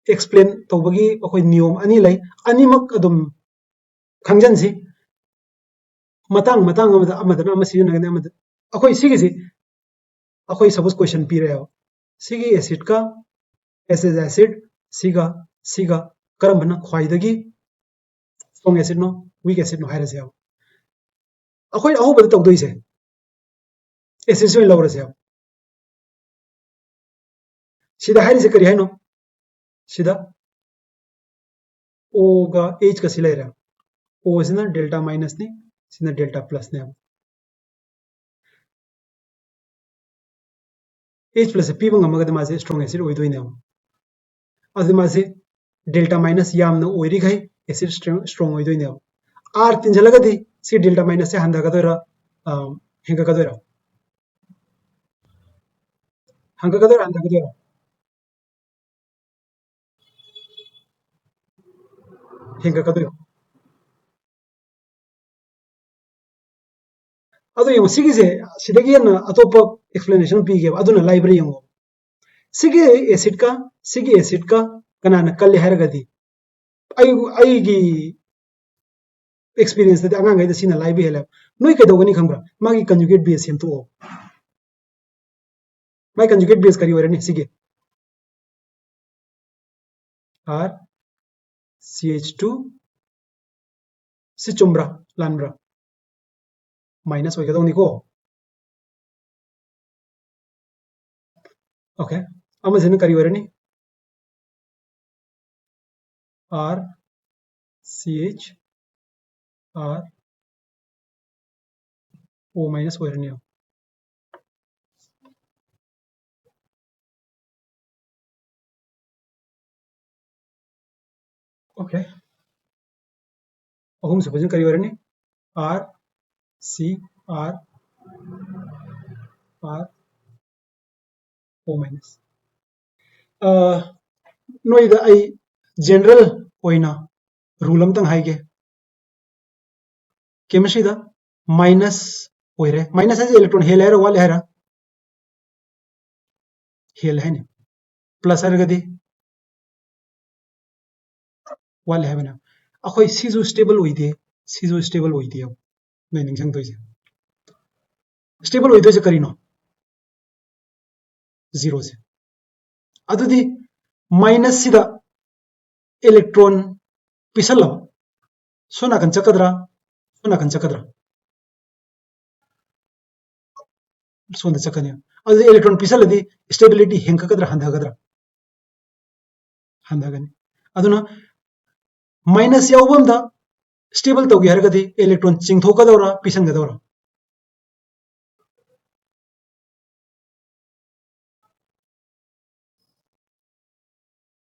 explain tawbagi akoi niyom ani lai animak adum khangjan si matang amadana ama sirina gane amad akoi sigisi akoi suppose question pi rayo सिगी acid का acid acid सिगा करम ख्वाइदगी strong acid नो weak acid नो हाइरसे अखोई अहोबद तौदोइसे एसिड से लौरसे सिदा हाइरसे करी हाइनो सिदा ओ गा एच का सिले रहा ओ सिना डेल्टा माइनस नि सिना डेल्टा प्लस ने एच प्लस पीब ngमगद मासे स्ट्रॉन्ग एसिड ओइदोइने अदि मासे डेल्टा माइनस यामना ओइरिगै एसिड स्ट्रॉन्ग ओइदोइने आर तिनजलगदि सी डेल्टा माइनस से हंदागदोरा हेंगागदोरा हंगागदोरा हंदागदोरा हेंगागदोरा अदो यंग सिगिसे सिदगी न अतोप एक्सप्लेनेशन पीगे अदुना लाइब्रेरी यंग सिगी एसिड का कनाना कल हैरगदी ꯑꯩꯒꯤ एक्सपीरियंस अꯉꯥꯡꯈꯩꯗ ꯁꯤꯅ ꯂꯥꯏꯕ ꯍꯦꯜꯂꯦ ꯅꯣꯏ ꯀꯩꯗꯧꯒꯅꯤ ꯈꯪꯕ꯭ꯔꯥ ꯃꯥꯒꯤ ꯀꯟꯖꯨꯒꯦꯠ ꯕꯦꯁ ꯁꯦꯝꯗꯣꯛꯑꯣ ꯃꯥꯒꯤ ꯀꯟꯖꯨꯒꯦꯠ ꯕꯦꯁ ꯀꯔꯤ ꯑꯣꯏꯔꯅꯤ ꯁꯤꯒꯤ R CH2 ꯁꯤ ꯆꯨꯝꯕ꯭ꯔꯥ ꯂꯥꯟꯕ꯭ꯔꯥ माइनस ꯑꯣꯏꯒꯗꯧꯅꯤꯀꯣ ओके ꯑꯃꯁꯤꯅ ꯀꯔꯤ ꯑꯣꯏꯔꯅꯤ R CH R O minus ꯑꯣꯏꯔꯅꯤ ओके ꯑꯍꯨꯝꯁꯨꯕꯁꯤꯅ ꯀꯔꯤ ꯑꯣꯏꯔꯅꯤ R C R R O minus नोइदा आई जनरल ओइना रूल अमतंग हाइगे केमिस्ट्री माइनस ओइरे माइनस है इलेक्ट्रॉन हेल है वाले है हेल है प्लस है वाले है बना अखोई सीजु स्टेबल होइदे सीजु स्टेबल होइदे नै निंगसंग तोइसे स्टेबल होइदे से करिनो जीरो से अदुदी माइनस सिदा इलेक्ट्रॉन पिसल सोना कन चकद्रा सोना चकने अदुदी इलेक्ट्रॉन पिसल दी स्टेबिलिटी हेंकगद्रा हंदागनी अदुना माइनस यावबमदा स्टेबल तौगे हरगदी इलेक्ट्रॉन चिंगथोकदौरा पिसंगदौरा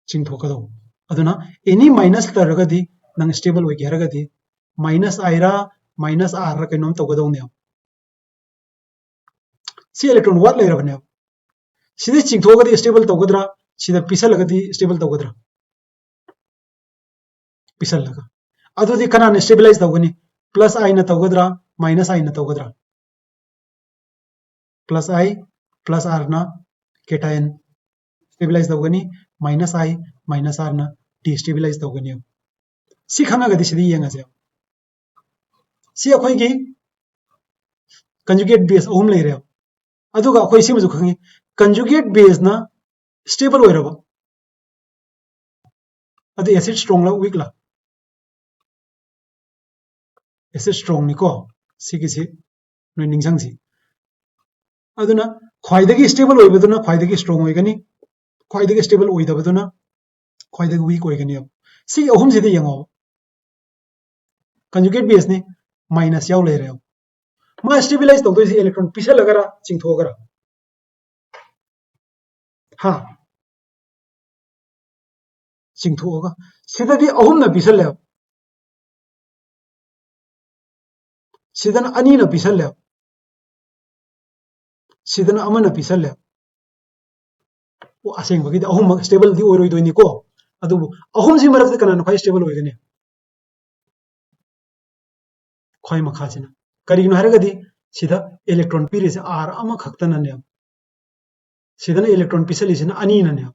चिंगथोकदौ अदुना एनी माइनस तरगदी नंग स्टेबल होगे हरगदी माइनस आइरा माइनस आर रा कैनोम तौगदौने सी इलेक्ट्रॉन वाट लेरबने सिदे चिंगथोकदी स्टेबल तौगद्रा सिदा पिसलगदी स्टेबल तौगद्रा पिसलगा अदुदी कनाने स्टेबलाइज तौगनी प्लस आई न तौगद्रा माइनस आई न तौगद्रा प्लस आई प्लस आर न केटायन स्टेबलाइज तौगनी माइनस आई माइनस आर न डिस्टेबलाइज तौगनी सी खंगागदी सिदी यंगसे सी अखोइगी कंजुगेट बेस अहुम लेरे अदुगा अखोइ सिमजु खंगी कंजुगेट बेस ना स्टेबल ओइरबो अदु एसिड स्ट्रॉन्ग ला वीक ला एसिड स्ट्रॉन्ग निको सिगिसी नोइ निंगसंगसी अदुना ख्वाइदगी स्टेबल ओइबदुना ख्वाइदगी स्ट्रॉन्ग ओइगनी ख्वाइदगी स्टेबल ओइदबदुना ख्वाइदगी वीक ओइगनी सी अहुम सिदे यंगो कंजुगेट बेस ने माइनस याव लेरे मा स्टेबलाइज तौदोइसी इलेक्ट्रॉन पिसलगरा चिंगथोगरा हाँ चिंगथोगा सिदगी अहुम न पिसले सिदन अनी न पिसले सिदन अमन पिसले वो असेंबगी अहुम स्टेबल दी ओइरोइदोइनिको अदुबु अहुम सि मरक कनान ख्वाइ स्टेबल ओइगनी ख्वाइ मखासिना करिगिनो हरगदी सिदा इलेक्ट्रॉन पीरिसे आर अमा खक्तनने सिदन इलेक्ट्रॉन पिसलिसिना अनी नने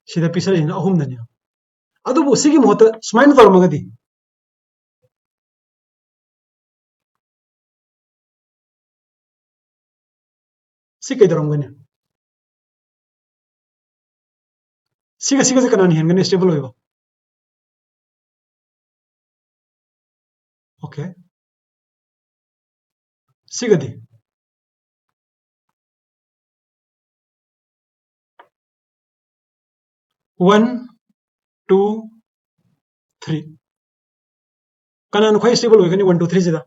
सिदा पिसलिसिना अहुम नने अदुबु सिगी मोत स्माइन तौरमगदी सी कैदरमगने सिगा सिगा से कनान हेनगन स्टेबल होइबो ओके सिगदी 1 2 3 कनान खोय स्टेबल होइगनी 1 2 3 जिदा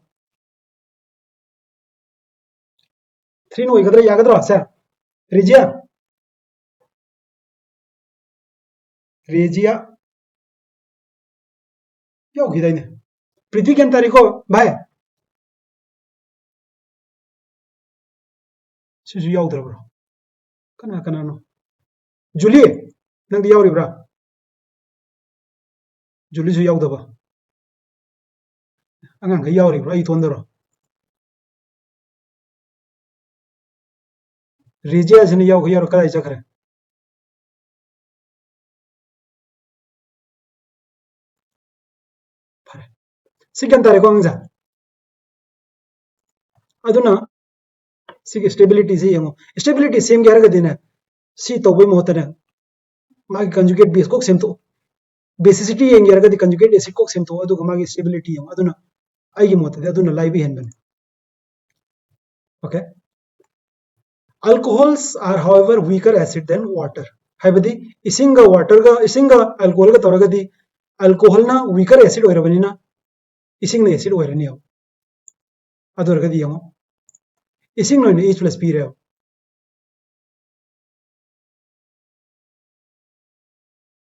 3 नो होइगद्रा यागद्रा से रेजिया रेजिया याउगिदाइने प्रीति केन तारिको भाई सिजु याउद्रब्रो कना कनानो जुली नंदी याउरिब्रा जुली जु याउदबा angang ga yauribro ai tondoro regia जने याउ यारो कदाइ जखरे फरे सिगन तारिको अंगजा अदुना सिग स्टेबिलिटी से यंगो स्टेबिलिटी सेम ग्यारगा दिने सी तोबे मोतने मागी कंजुगेट बेस को सेम तो बेसिसिटी यंग ग्यारगा दि कंजुगेट एसिड को सेम तो अदुगा मागी स्टेबिलिटी यंग अदुना आइगी मोतदे अदुना लाइबी हेनबन okay alcohols are however weaker acid than water हाइबदी इसिंगा वाटर गा इसिंगा अल्कोहल गा तोरगदी अल्कोहल ना weaker acid ओइरबनिना इसिंग ना acid ओइरनी अब अदोरगदी यंगो इसिंग नो H plus P रे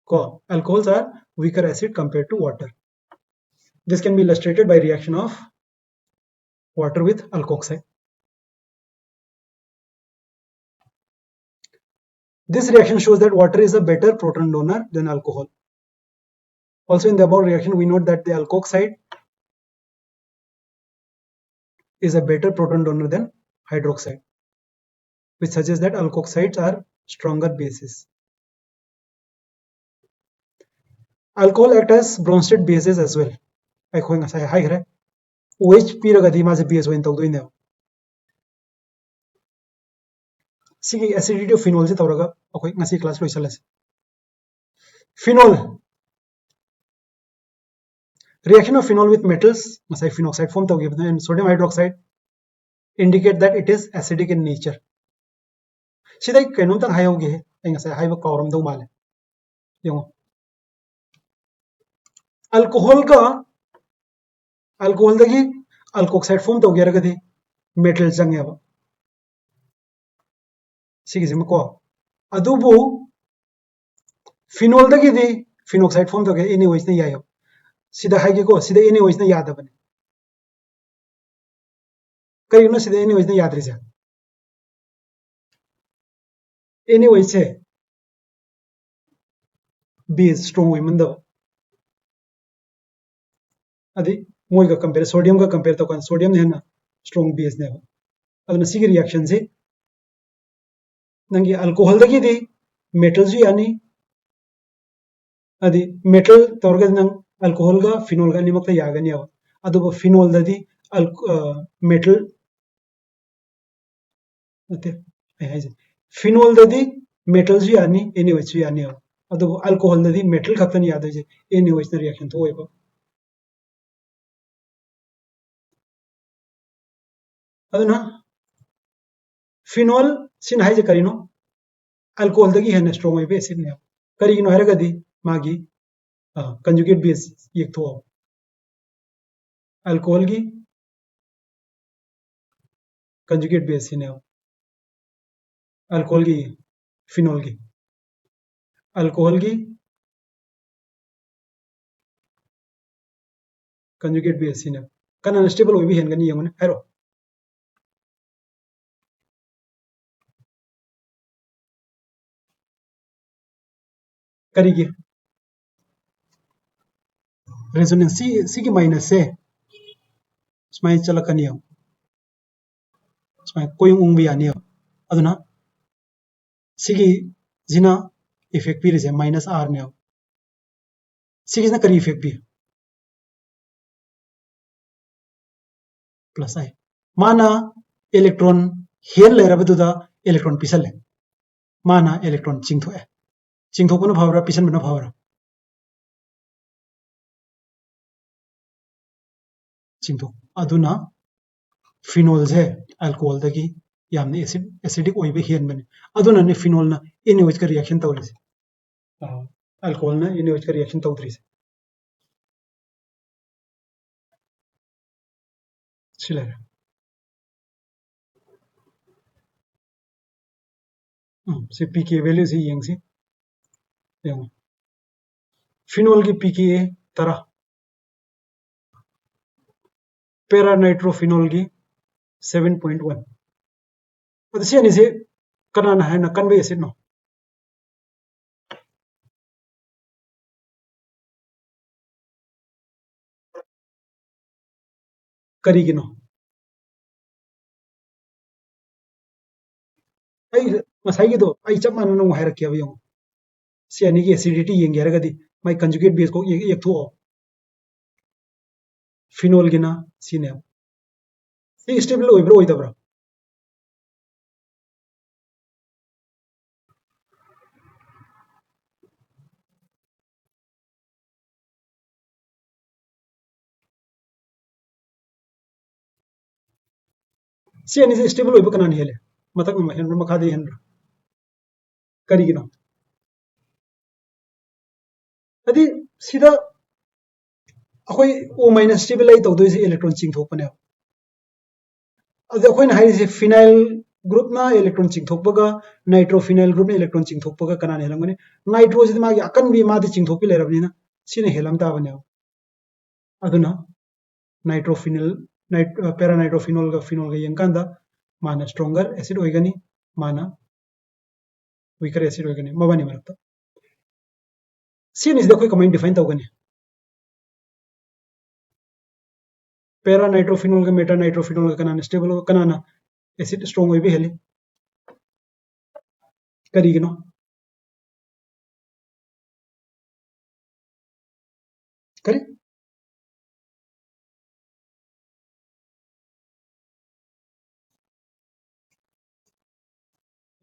को alcohols are weaker acid compared to water this can be illustrated by reaction of water with alkoxide this reaction shows that water is a better proton donor than alcohol also in the above reaction we note that the alkoxide is a better proton donor than hydroxide which suggests that alkoxides are stronger bases alcohol act as Bronsted bases as well ai khoi ngasai hai gre OH piragadi ma se base oin tawdoine sigi acidity of phenol se tawraga akhoi ngasi class loisalase phenol reaction of phenol with metals ngasai phenoxide form tawgibna and sodium hydroxide indicate that it is acidic in nature sidai kainom tang hayoge ai ngasai haiba kawram do male yongo alcohol dagi alkoxide form tawgeragadi metal changyaba सिगिजिम को अदुबु phenol दगी दी phenoxide form तगे any ways ने यायो सिदा हाइगे को सिदा any ways ने यादबने करिनो सिदा any ways ने याद रिजा any ways से बेस स्ट्रांग वे मंदो अदि मोय का कंपेयर सोडियम का कंपेयर तो कन सोडियम ने ना स्ट्रांग बेस ने अदना सिगी रिएक्शन से नंगी अल्कोहल दगी दी मेटल जु यानी अदि मेटल तौरगा नंग अल्कोहल गा फिनोल गा निमक यागनी अब अदुबो फिनोल ददी मेटल नते हाइजे फिनोल ददी मेटल जु यानी एनीवे जु यानी अब अदुबो अल्कोहल ददी मेटल खतन याद होजे एनीवे न रिएक्शन तो होइबो अदुना फिनोल सिन हाइजे करिनो अल्कोहल दगी हेन स्ट्रांग होइबे एसिड ने करिनो हरगदी मागी कंजुगेट बेस एक तो अल्कोहल की कंजुगेट बेस ने अल्कोहल की फिनोल की अल्कोहल की कंजुगेट बेस ने कना स्टेबल होइबे हेनगनी यंगने हेरो करिगे रेजोनेंस सी की माइनस से स्माइ चलकनी हो स्माइ कोई उंग यानी हो अदुना सिगी जिना इफेक्ट भी रिजे माइनस आर ने हो सिगी ना करी इफेक्ट भी प्लस आई माना इलेक्ट्रॉन हेल ले रबदुदा इलेक्ट्रॉन पिसल ले माना इलेक्ट्रॉन चिंग थोए चिंथोपना फावरा पिसनबना फावरा चिंथोक अदुना फिनोल से अल्कोहल दगी यामने एसिडिक ओइबे हेनबने अदुना ने फिनोल ना इनोज का रिएक्शन तौरिसे अल्कोहल ना इनोज का रिएक्शन तौरिसे सिले से पीके वैल्यू से यंग से यंग फिनोल की पीके तरह पैरा नाइट्रोफिनोल की 7.1 अदसे अनि से कनाना है ना कन्वे एसिड नो करीगिनो आई मसाई दो आई चप माननो हायरक्के अब यंग से अनि की एसिडिटी यंग यारगदी माय कंजुगेट बेस को एक थो फिनोल गिना सीने सी स्टेबल ओइब्रो ओइदब्रा सी अनि से स्टेबल ओइबो कनानी हेले मतक म हेन मखा दे हेन करीगिनो अदि सिदा अखोई ओ माइनस स्टेबल तौदोइसे इलेक्ट्रॉन चिंथोपने अदि अखोइन हाइसे फिनाइल ग्रुप ना इलेक्ट्रॉन चिंथोपगा नाइट्रोफिनाइल ग्रुप ना इलेक्ट्रॉन चिंथोपगा कनाने हेलंगने नाइट्रो से मागी अकन बी मादि चिंथोपि लेरबनिना सिने हेलम ताबने अदुना नाइट्रोफिनल पैरानाइट्रोफिनोल का फिनोल का यंकांदा माना स्ट्रॉन्गर एसिड होइगनी माना वीकर एसिड होइगनी मबानी मरता सिन इज द कोई कमेंट डिफाइन तौगनी पैरानाइट्रोफिनोल का मेटानाइट्रोफिनोल का कनाना स्टेबल कनाना एसिड स्ट्रॉन्ग होइबे हेले करीगिनो करी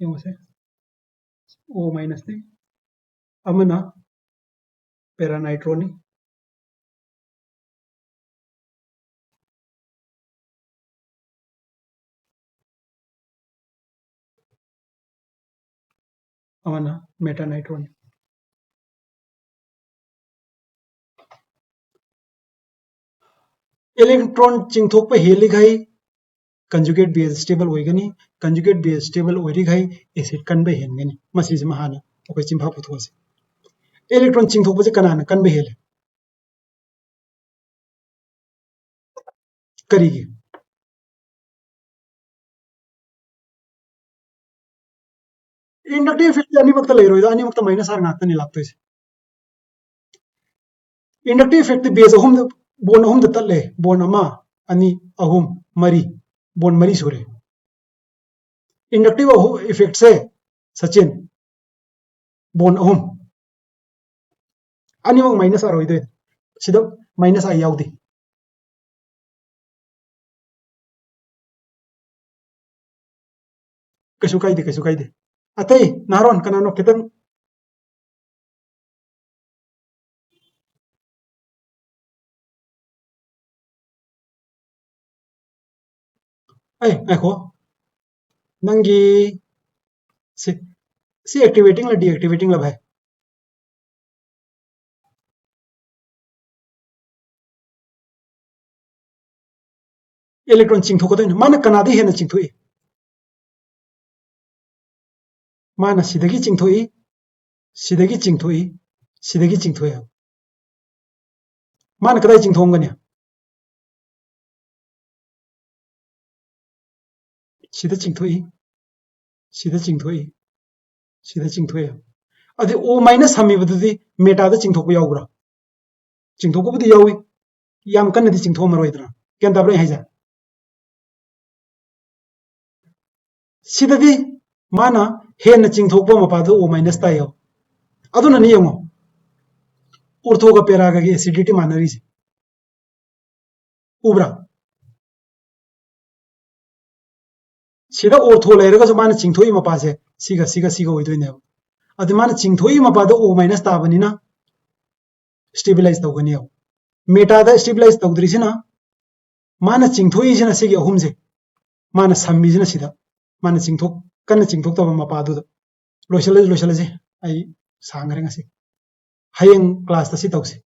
यमसे ओ माइनस ने अमना पैरानाइट्रोनी अमना मेटानाइट्रोनी इलेक्ट्रॉन चिंथोप हेलिगाई कंजुगेट बेस स्टेबल होइगनी कंजुगेट बेस स्टेबल होइरिगाई एसिड कनबे हेनगनी मसीज महाना ओके चिंफा पुथोसे इलेक्ट्रॉन चिंथोपसे कनाना कनबे हेले करीगे इंडक्टिव इफेक्ट अनिमक्त लेरोइदा अनिमक्त minus R ngakta ni laktoise inductive effect base अहुम बोन अहुम तले बोन अमा अनि अहुम मरी बोन मरी सुरे इंडक्टिव इफेक्ट से सचिन बोन अहुम अनिमक माइनस आर होइदे सिदा माइनस आ याउदी कैसु काइदे अतई नारोन कनानो कितन ऐखो नंगी सी एक्टिवेटिंग ला डीएक्टिवेटिंग ला भाई इलेक्ट्रॉन चिंथोकदोइन माना कनादे हेना चिंथोई माना सिदगी चिंथोई सिदगी चिंथोई सिदगी चिंथोई माना कदाई चिंथोंगने सिदा चिंथोई सिदा चिंथोई सिदा चिंथोई अदे ओ माइनस हमीबदुदी मेटादा चिंथोक याउब्रा चिंथोकबुदी याउई याम कन्नदी चिंथो मरोइदना केन ताब्रे हाइजा सिददी माना हेन चिंथोकबो मपादो ओ माइनस तायो अदुना नि यंगो उर्थोगा पेरागा की एसिडिटी मानरी से उब्रा सिदा ओर्थो लेरगा जो माना चिंथोई मपासे सिगा होइदोइने अदु माना चिंथोई मपादो ओ माइनस ताबनिना स्टेबिलाइज तौगनी मेटा दा स्टेबिलाइज तौद्रिसिना माना चिंथोई सिना सिगे अहुमसे माना सम्मी सिना सिदा माना चिंथोक कन्न चिंथोक तब मपादो लोइसले आई सांगरे ngasi hayeng class ta si tausi